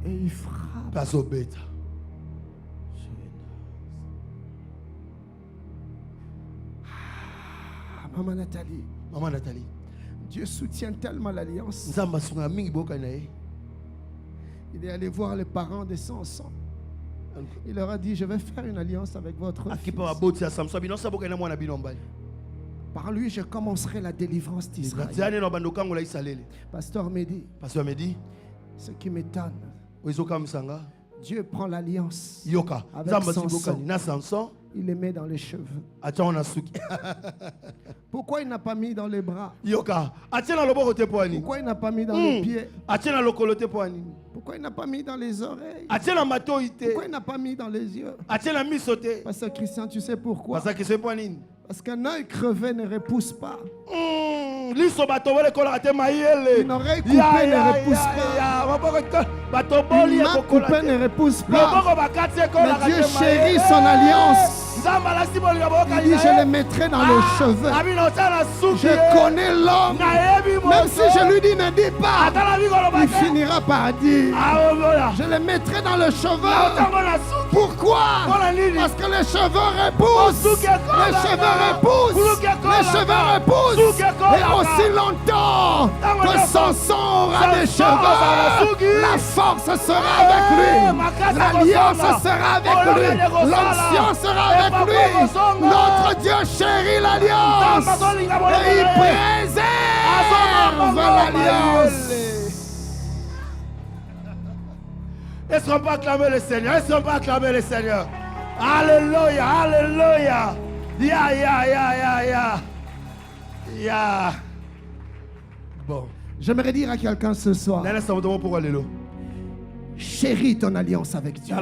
[SPEAKER 1] Et il frappe. Maman Nathalie, Dieu soutient tellement l'alliance. Il est allé voir les parents de Samson. Il leur a dit, je vais faire une alliance avec votre fils. Par lui, je commencerai la délivrance d'Israël. Pasteur Mehdi, ce qui m'étonne, Dieu prend l'alliance avec Samson. Il les met dans les cheveux. Pourquoi il n'a pas mis dans les bras? Pourquoi il n'a pas mis dans les pieds? Pourquoi il n'a pas mis dans les oreilles? Pourquoi il n'a pas mis dans les yeux? Pasteur Christian, tu sais pourquoi? Parce qu'un œil crevé ne repousse pas.
[SPEAKER 2] Une oreille coupée
[SPEAKER 1] ne repousse pas. Une main coupée ne repousse pas. Mais Dieu chérit son alliance. Il dit, je le mettrai dans les cheveux. Je connais l'homme. Même si je lui dis, ne dis pas, il finira par dire, je le mettrai dans les cheveux. Pourquoi? Parce que les cheveux repoussent. Les cheveux repoussent. Les cheveux repoussent. Et aussi longtemps que son sang aura des cheveux, la force sera avec lui. L'alliance sera avec lui. L'onction sera avec lui. Notre Dieu chérit l'alliance. Et il préserve l'alliance.
[SPEAKER 2] Est-ce qu'on peut acclamer le Seigneur? Est-ce qu'on peut acclamer le Seigneur? Alléluia, alléluia. Ya. Bon.
[SPEAKER 1] J'aimerais dire à quelqu'un ce soir, chéris ton alliance avec Dieu.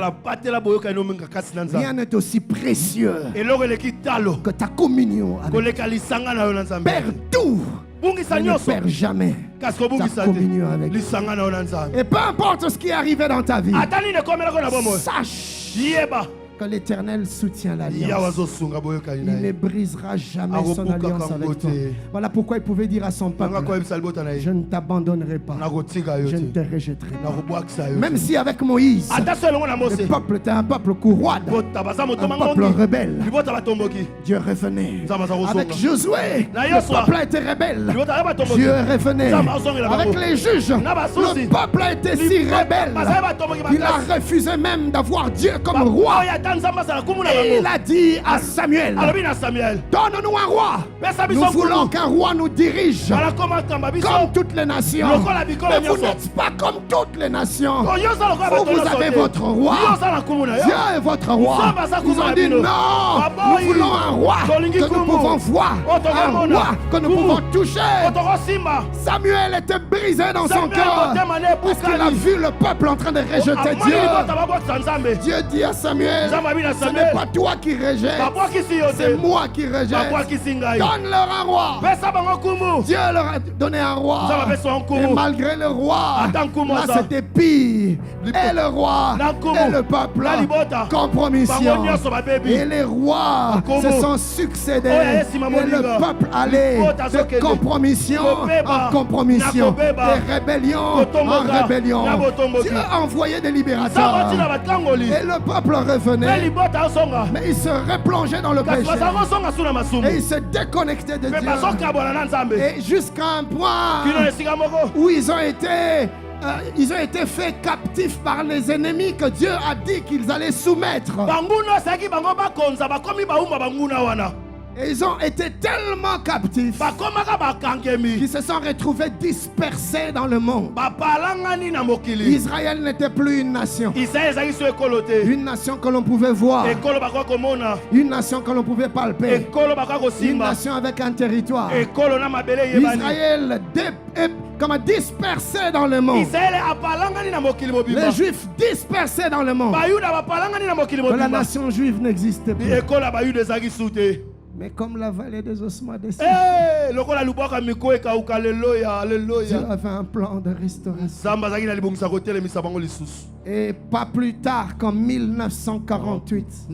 [SPEAKER 1] Rien n'est aussi précieux que ta communion avec Dieu. Perds tout. Ne perds jamais ta communion avec Dieu. Et peu importe ce qui est arrivé dans ta vie, sache que l'Éternel soutient l'alliance. Il ne brisera jamais son alliance avec toi. Voilà pourquoi il pouvait dire à son peuple, je ne t'abandonnerai pas, je ne te rejetterai pas. Même si avec Moïse, le peuple était un peuple courroide, un peuple rebelle, Dieu revenait. Avec Josué, le peuple a été rebelle, Dieu revenait. Avec les juges, le peuple a été si rebelle, il a refusé même d'avoir Dieu comme roi. Il a dit à Samuel, donne-nous un roi. Nous voulons qu'un roi nous dirige comme toutes les nations. Mais vous n'êtes pas comme toutes les nations. Vous avez votre roi. Dieu est votre roi. Ils ont dit non, nous voulons un roi que nous pouvons voir, un roi que nous pouvons toucher. Samuel était brisé dans son cœur parce qu'il a vu le peuple en train de rejeter Dieu. Dieu dit à Samuel, ce n'est pas toi qui rejettes, c'est moi qui rejette. Donne-leur un roi. Dieu leur a donné un roi. Et malgré le roi, là c'était pire. Et le roi et le peuple, compromission. Et les rois se sont succédés. Et le peuple allait de compromission en compromission, de rébellion en rébellion. Dieu a envoyé des libérateurs. Et le peuple revenait. Mais il se replongeait dans le péché. Et il se déconnectait de Dieu. Et jusqu'à un point où ils ont été faits captifs par les ennemis que Dieu a dit qu'ils allaient soumettre. Et ils ont été tellement captifs qu'ils se sont retrouvés dispersés dans le monde. Israël n'était plus une nation. Une nation que l'on pouvait voir. Une nation que l'on pouvait palper. Une nation avec un territoire. Israël comme dispersé dans le monde. Les Juifs dispersés dans le monde. Que la nation juive n'existait plus. Mais comme la vallée des ossements descend, Dieu avait un plan de restauration. Et pas plus tard qu'en 1948,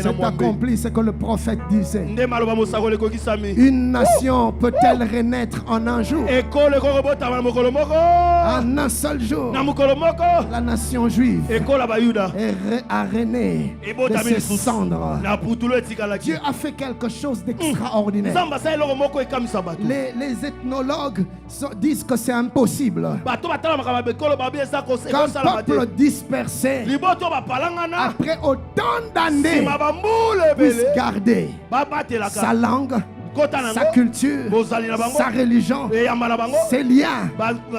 [SPEAKER 1] c'est accompli ce que le prophète disait. Une nation peut-elle renaître en un jour? En un seul jour, la nation juive a rené de ses cendres. Dieu a fait quelque chose d'extraordinaire. Les ethnologues disent que c'est impossible qu'un peuple dispersé, après autant d'années, puisse garder sa langue, sa culture, sa religion, ses liens.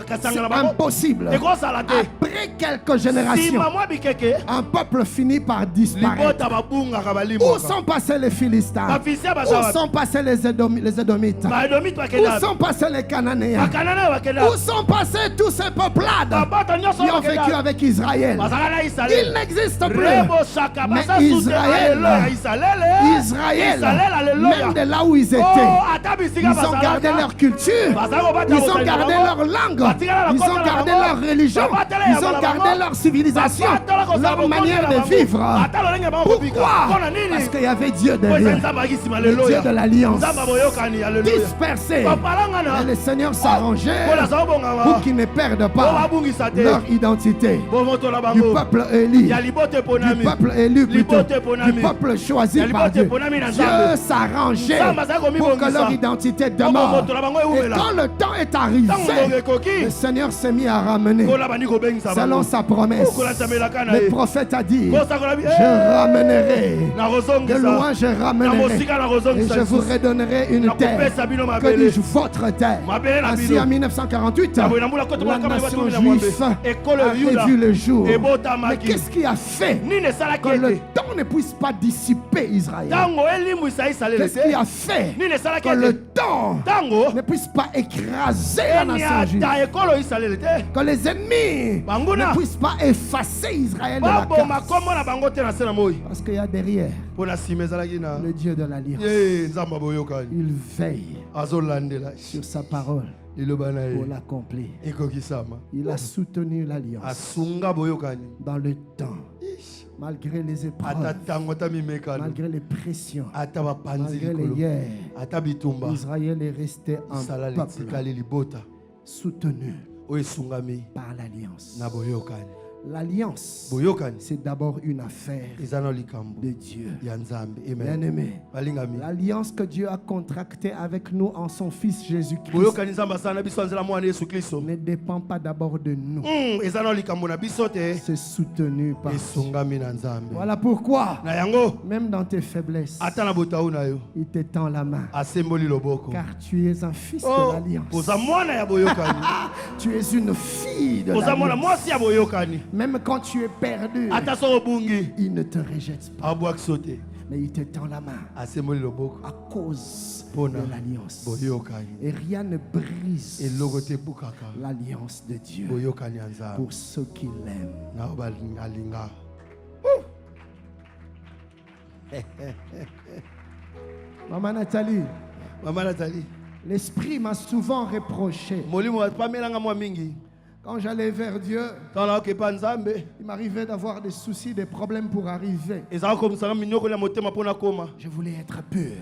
[SPEAKER 1] C'est impossible. Après Après quelques générations, un peuple finit par disparaître. Où sont passés les Philistins? Où sont passés les Édomites? Où sont passés les Cananéens? Où sont passés tous ces peuplades qui ont vécu avec Israël? Ils n'existent plus. Mais Israël, même de là où ils étaient, ils ont gardé leur culture, ils ont gardé leur langue, ils ont gardé leur religion, ils ont gardé leur civilisation, leur manière de vivre. Pourquoi? Parce qu'il y avait Dieu derrière, le Dieu de l'alliance, dispersé. Et le Seigneur s'arrangeait pour qu'ils ne perdent pas leur identité. Du peuple élu, du peuple élu plutôt, du peuple choisi par Dieu. Dieu s'arrangeait pour que leur identité demeure. Et quand le temps est arrivé, le Seigneur s'est mis à ramener selon sa promesse. Le prophète a dit: je ramènerai de loin, je ramènerai et je vous redonnerai une terre. Que dis-je? Votre terre. Ainsi en 1948, la nation juive a revu le jour. Mais qu'est-ce qui a fait que le temps ne puisse pas dissiper Israël? Qu'est-ce qui a fait que le temps ne puisse pas écraser la nation juive? Que les ennemis ne puissent pas effacer Israël de la carte. Parce qu'il y a derrière le Dieu de l'alliance. Il veille sur sa parole pour l'accomplir. Il a soutenu l'alliance dans le temps. Malgré les épreuves, malgré les pressions, malgré les guerres, Israël est resté un peuple soutenu par l'alliance. L'alliance, c'est d'abord une affaire de Dieu. Bien-aimé, l'alliance que Dieu a contractée avec nous en son Fils Jésus-Christ ne dépend pas d'abord de nous. C'est soutenu par Dieu. Voilà pourquoi, même dans tes faiblesses, il te tend la main. Car tu es un fils de l'alliance. Tu es une fille de l'alliance. Même quand tu es perdu, il ne te rejette pas. Mais il te tend la main à cause de l'alliance. Et rien ne brise l'alliance de Dieu pour ceux qui l'aiment. Maman Nathalie, l'Esprit m'a souvent reproché. Quand j'allais vers Dieu, il m'arrivait d'avoir des soucis, des problèmes pour arriver. Je voulais être pur.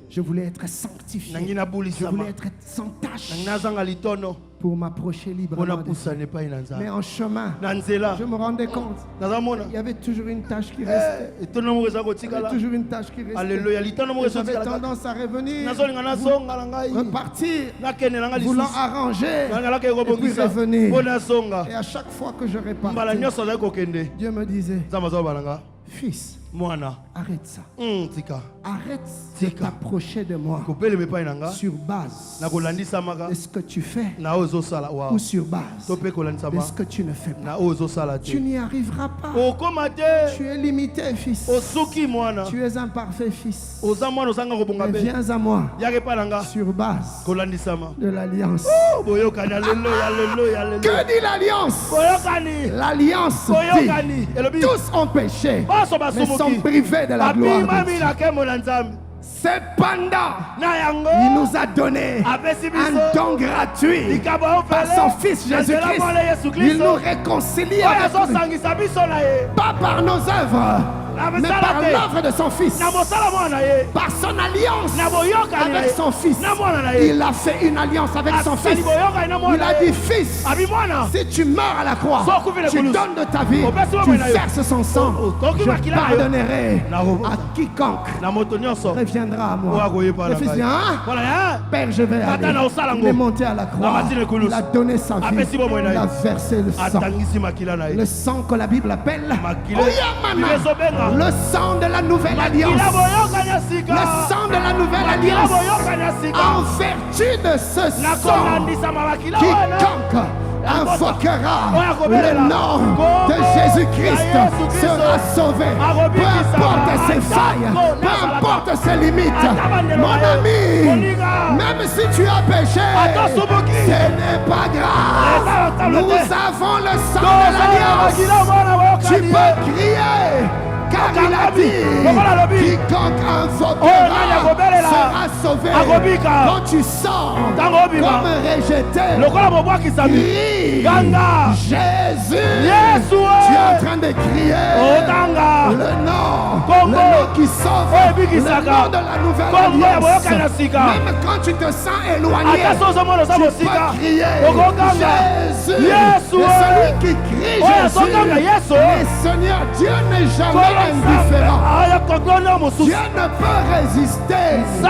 [SPEAKER 1] Je voulais être sanctifié. Je voulais être sans tache pour m'approcher librement. Mais en chemin, je me rendais compte il y avait toujours une tâche qui restait. Toujours une tâche qui restait. J'avais tendance à revenir, repartir, voulant arranger, et puis revenir. Et à chaque fois que je repartais, Dieu me disait: fils, arrête ça. Arrête de t'approcher de moi sur base de ce que tu fais ou sur base de ce que tu ne fais pas. Tu n'y arriveras pas. Tu es limité, fils. Tu es un parfait fils. Mais viens à moi sur base de l'alliance. Que dit l'alliance? L'alliance dit: tous ont péché, mais sont privés de la gloire de Dieu. Cependant, il nous a donné un don gratuit par son Fils Jésus-Christ. Il nous réconcilie avec lui, pas par nos œuvres, mais par l'œuvre de son Fils, par son alliance avec son Fils. Il a fait une alliance avec son Fils. Il a dit: fils, si tu meurs à la croix, tu donnes de ta vie, tu verses son sang, je pardonnerai à quiconque reviendra à moi. Le Fils dit: Père, je vais aller. Il est monté à la croix, il a donné sa vie, il a versé le sang. Le sang que la Bible appelle le sang de la nouvelle alliance. Le sang de la nouvelle alliance. En vertu de ce sang, quiconque invoquera le nom de Jésus-Christ sera sauvé. Peu importe ses failles, peu importe ses limites. Mon ami, même si tu as péché, ce n'est pas grave. Nous avons le sang de l'alliance. Tu peux crier. Car il a dit, quiconque invoquera sera sauvé. Quand tu sens comme rejeté, crie Jésus. Tu es en train de crier le nom qui sauve, le nom de la nouvelle alliance. Même quand tu te sens éloigné, tu peux crier Jésus. Et celui qui crie Jésus, le Seigneur Dieu n'est jamais indifférent. Dieu ne peut résister à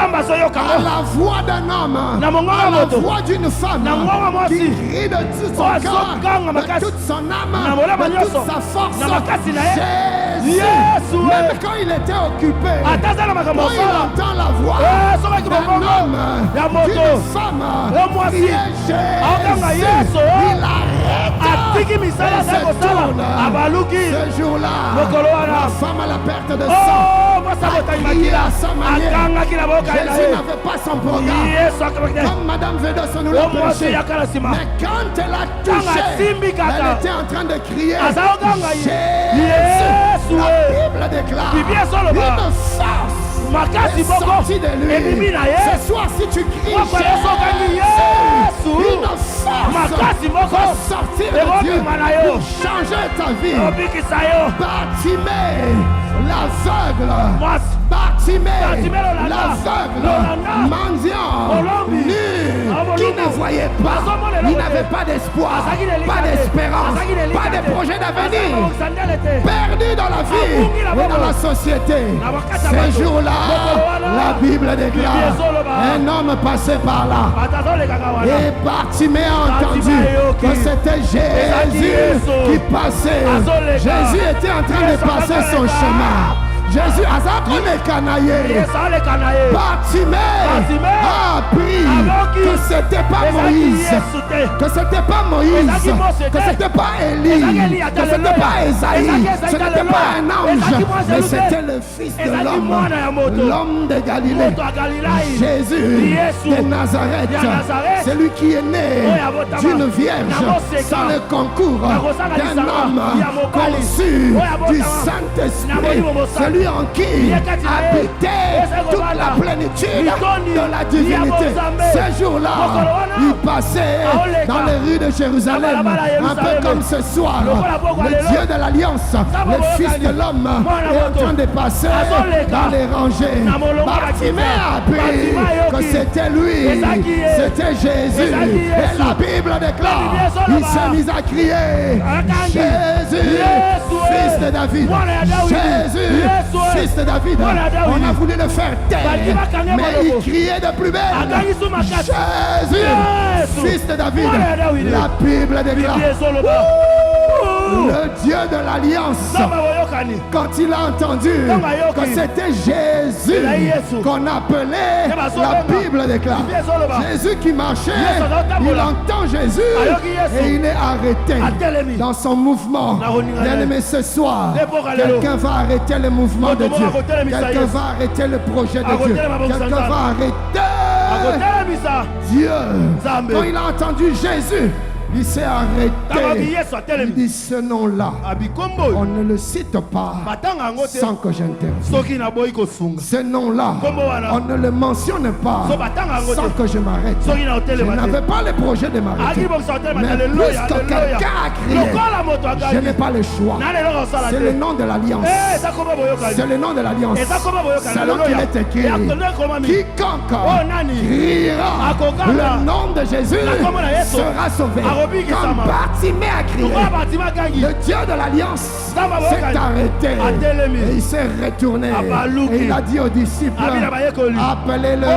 [SPEAKER 1] la voix d'un homme, à la voix d'une femme qui crie de tout son cœur, de toute son âme, de toute sa force. Jésus, même quand il était occupé, quand il entend la voix d'un homme, d'une femme, crier Jésus, il arrête et se tourne. Ce jour-là, la femme à la perte de sang a crié à sa manière. Jésus n'avait pas son programme, comme Madame Vedos nous l'a prêché. Mais quand elle a touché, elle était en train de crier Jésus. La Bible déclare une force est sortie de lui. Ce soir, si tu cries Jésus, une force va sortir de Dieu pour changer ta vie. Bartimée, l'aveugle, l'aveugle, mendiant, nu, qui ne voyait pas, il n'avait pas d'espoir, pas d'espérance, pas de projet d'avenir, perdu dans la vie et dans la société. Ces jours-là, la Bible déclare, un homme passait par là et Bartimée a entendu que c'était Jésus qui passait. Jésus était en train de passer son chemin. Jésus a Bartimée a appris que c'était pas Moïse, que c'était pas Moïse, que c'était pas Élie, que c'était pas Esaïe, ce n'était pas un ange, mais c'était le Fils de l'homme, l'homme de Galilée, Jésus de Nazareth, celui qui est né d'une vierge sans le concours d'un homme conçu du Saint-Esprit, celui en qui habitait toute la plénitude de la divinité. Ce jour-là, il passait dans les rues de Jérusalem, un peu comme ce soir. Le Dieu de l'Alliance, le Fils de l'homme, est en train de passer dans les rangées. Bartimée a appris que c'était lui, c'était Jésus. Et la Bible déclare, il s'est mis à crier Jésus, Fils de David. Jésus, Fils de David. On a voulu le faire taire, mais il criait de plus belle Jésus, Fils de David. La Bible déclare le Dieu de l'Alliance, quand il a entendu que c'était Jésus qu'on appelait, la Bible déclare Jésus qui marchait, il entend Jésus et il est arrêté dans son mouvement. Bien aimé, ce soir, quelqu'un va arrêter le mouvement de Dieu, quelqu'un va arrêter le projet de Dieu, quelqu'un va arrêter Dieu. Quand il a entendu Jésus, il s'est arrêté. Il dit ce nom-là, on ne le cite pas sans que j'intervienne. Ce nom-là, on ne le mentionne pas sans que je m'arrête. Je n'avais pas le projet de m'arrêter. Mais puisque quelqu'un a crié, je n'ai pas le choix. C'est le nom de l'Alliance. C'est le nom de l'Alliance. Selon qu'il est écrit, quiconque criera le nom de Jésus sera sauvé. Quand Bartimée a crié, le Dieu de l'Alliance s'est arrêté et il s'est retourné et il a dit aux disciples, appelez-le.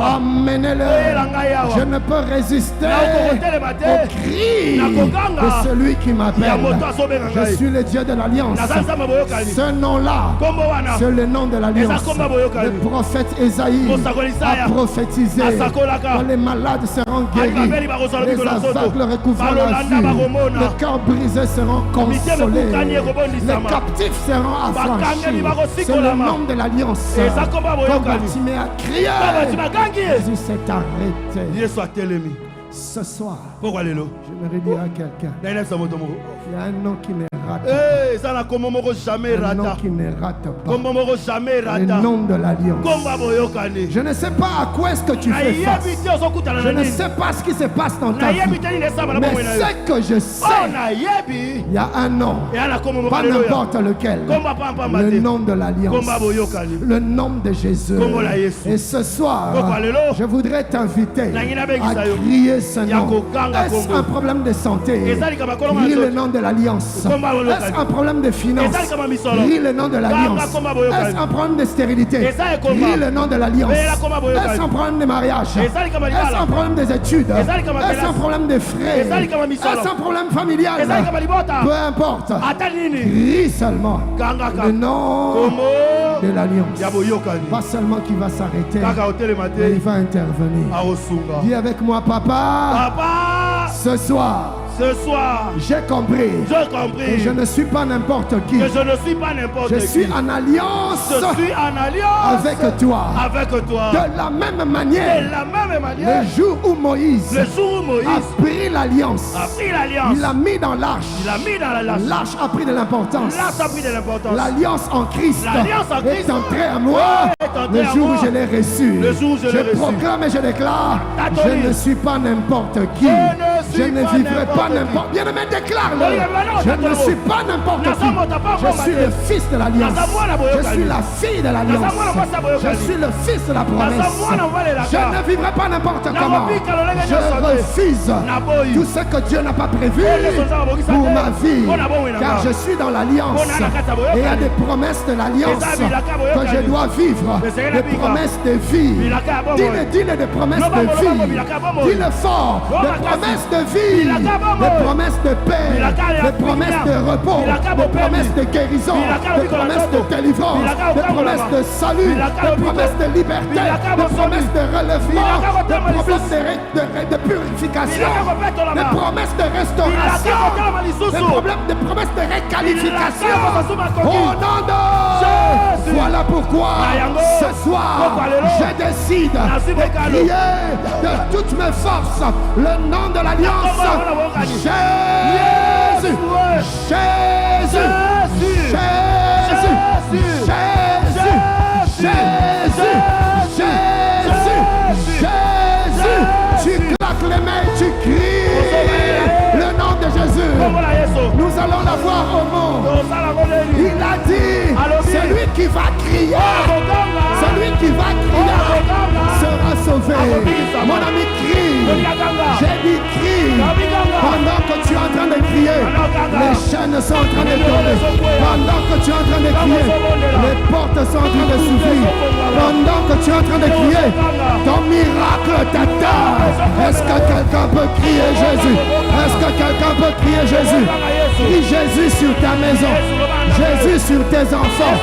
[SPEAKER 1] Amenez-le. Je ne peux résister au cri de celui qui m'appelle. Je suis le Dieu de l'Alliance. Ce nom-là, c'est le nom de l'Alliance. Le prophète Ésaïe a prophétisé que les malades seront guéris, les aveugles recouvreront la vue, les cœurs brisés seront consolés, les captifs seront affranchis. C'est le nom de l'Alliance. Comme Bartimée a crié, Jésus s'est arrêté. Ce soir, je me redis à quelqu'un, il y a un nom qui ne rate pas. Un nom qui ne rate pas. Le nom de l'Alliance. Je ne sais pas à quoi est-ce que tu fais face. Je ne sais pas ce qui se passe dans ta vie. Mais ce que je sais, il y a un nom, pas n'importe lequel. Le nom de l'Alliance. Le nom de Jésus. Et ce soir, je voudrais t'inviter à crier ce nom. Est-ce un problème de santé? Crie le nom de l'Alliance. Est-ce un problème de finances? Crie le nom de l'Alliance. Est-ce un problème de stérilité? Crie le nom de l'Alliance. Est-ce un problème de mariage? Est-ce un problème des études? Est-ce un problème de frais? Est-ce un problème familial? Peu importe. Crie seulement le nom de l'Alliance. Pas seulement qu'il va s'arrêter, mais il va intervenir. Dis avec moi, papa, ce soir, j'ai compris. Et je ne suis pas n'importe qui. Je suis en alliance. Avec toi. De la même manière. Le jour où Moïse a pris l'alliance. Il l'a mis dans l'arche. L'arche a pris de l'importance. L'alliance en Christ est entrée à moi. Le jour où je l'ai reçu. Je proclame et je déclare, je ne suis pas n'importe qui. Je ne vivrai pas n'importe. Bien-aimé, déclare-le. Je ne suis pas n'importe qui. Je suis le fils de l'alliance. Je suis la fille de l'alliance. Je suis le fils de la promesse. Je ne vivrai pas n'importe comment. Je refuse tout ce que Dieu n'a pas prévu pour ma vie. Car je suis dans l'alliance. Et il y a des promesses de l'alliance que je dois vivre. Des promesses de vie. Dis-le, des promesses de vie. Dis-le fort. Des promesses de vie. Des promesses de paix. Des promesses de repos. Des promesses de guérison. Des promesses de délivrance. Des promesses de salut. Des promesses de liberté. Des promesses de relèvement. Des promesses de purification. Des promesses de restauration. Des promesses de réqualification. Au nom de... Voilà pourquoi ce soir je décide de crier de toutes mes forces le nom de l'alliance. Jésus, Jésus, Jésus, Jésus, Jésus, Jésus, Jésus. Tu claques les mains, tu cries le nom de Jésus. Nous allons la voir au monde. Il a dit, celui qui va crier, celui qui va crier sera sauvé. Mon ami, crie. J'ai dit crie. Pendant que tu es en train de crier, les chaînes sont en train de tomber. Pendant que tu es en train de crier, les portes sont en train de s'ouvrir. Pendant que tu es en train de crier, ton miracle t'attend. Est-ce que quelqu'un peut crier Jésus? Est-ce que quelqu'un peut crier Jésus? Crie Jésus sur ta maison, Jésus sur tes enfants,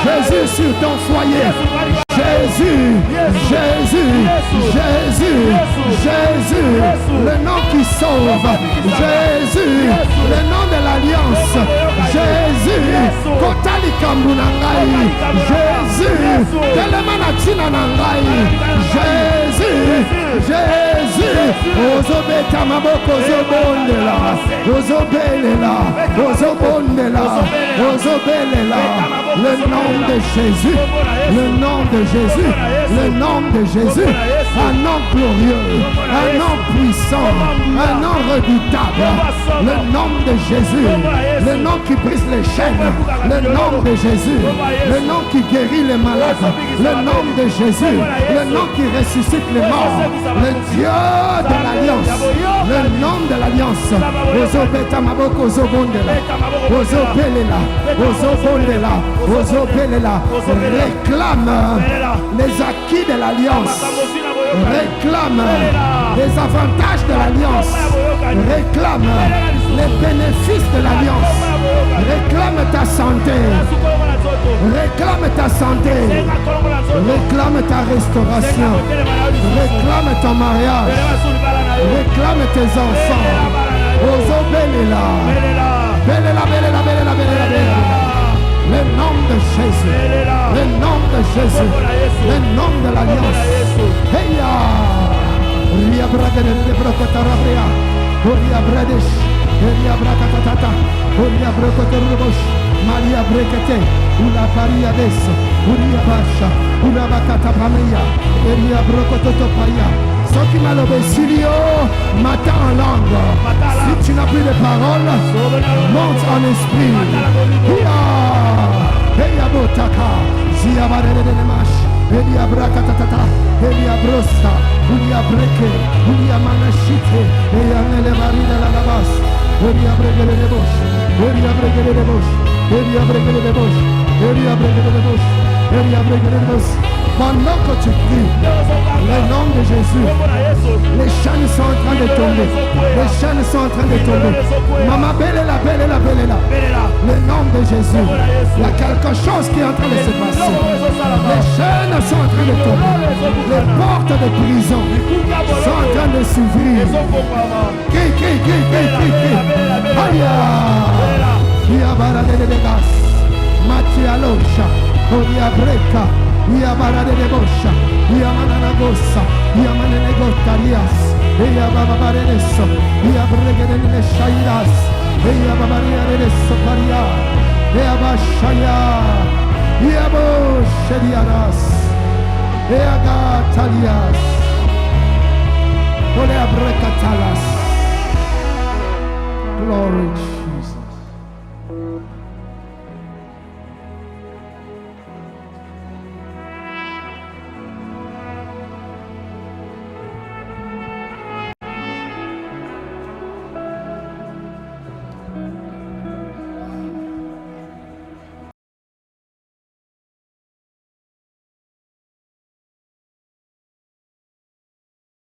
[SPEAKER 1] Jésus sur ton foyer. Jésus, Jésus, Jésus, Jésus, le nom qui sauve. Jésus, le nom de l'alliance. Jésus, Kotali Kambunangai. Jésus, Telemanatina Nangai. Jésus, Jésus, Ozobeta Maboko Zobondela, Ozobelela, Ozobondela, Ozobelela. Le nom de Jésus, le nom de Jésus, le nom de Jésus, un nom glorieux, un nom puissant, un nom redoutable, le nom de Jésus, le nom qui brise les chaînes, le nom de Jésus, le nom qui guérit les malades, le nom de Jésus, le nom qui ressuscite les morts, le Dieu de l'Alliance, le nom de l'Alliance. Ozobeta Maboko Zobondela, Ozobelela, Ozobondela, Ozobelela, réclame les acquis de l'Alliance. Réclame les avantages de l'alliance. Réclame les bénéfices de l'alliance. Réclame ta santé. Réclame ta santé. Réclame ta restauration. Réclame ton mariage. Réclame tes enfants. Ozo Belela. Belela, Belela, Belela, Belela, Belela. Le nom de Jésus. Le nom de Jésus. Le nom de l'alliance. Heya. Ria Bradene de Brocotarabria. Ria Bradesh. Ria Bracatata. Ria Brocotarubos. Maria Brekete. Una Paria Deso. Uria Basha. Una Bacata Pamea. Ria Brocotopaya. Ceux qui m'a l'obéi, matin en langue. Si tu n'as plus de paroles, monte en esprit. Heya Botaka. Zia Baredenemash. Elia Bracatata. Elia Brosta. Ulia Breke. Ulia Manashite. Elia Nelevarida la Labas. Elia Bregele de Bosch. Elia Bregele de Bosch. Elia Bregele de Bosch. Elia Bregele de Bosch. Elia Bregele de Bosch. Pendant que tu pries, le nom de Jésus, les chaînes sont en train de tomber. Les chaînes sont en train de tomber. Maman, belle est là, belle est là, belle est là. Le nom de Jésus, il y a quelque chose qui est en train de se passer. Les chaînes sont en train de tomber. Les portes de prison sont en train de s'ouvrir. Aïe! Il y a baradé de gas. Matia Locha. Odia Breca. Ia barade de bosha, ia manana gossa, ia manene gotarias, ia babare de so, ia bregene de shairas, ia babaria de soparia, ia bashaya, ia boshediaras, ia gatalias, ole abrekatalas. Glory Jesus.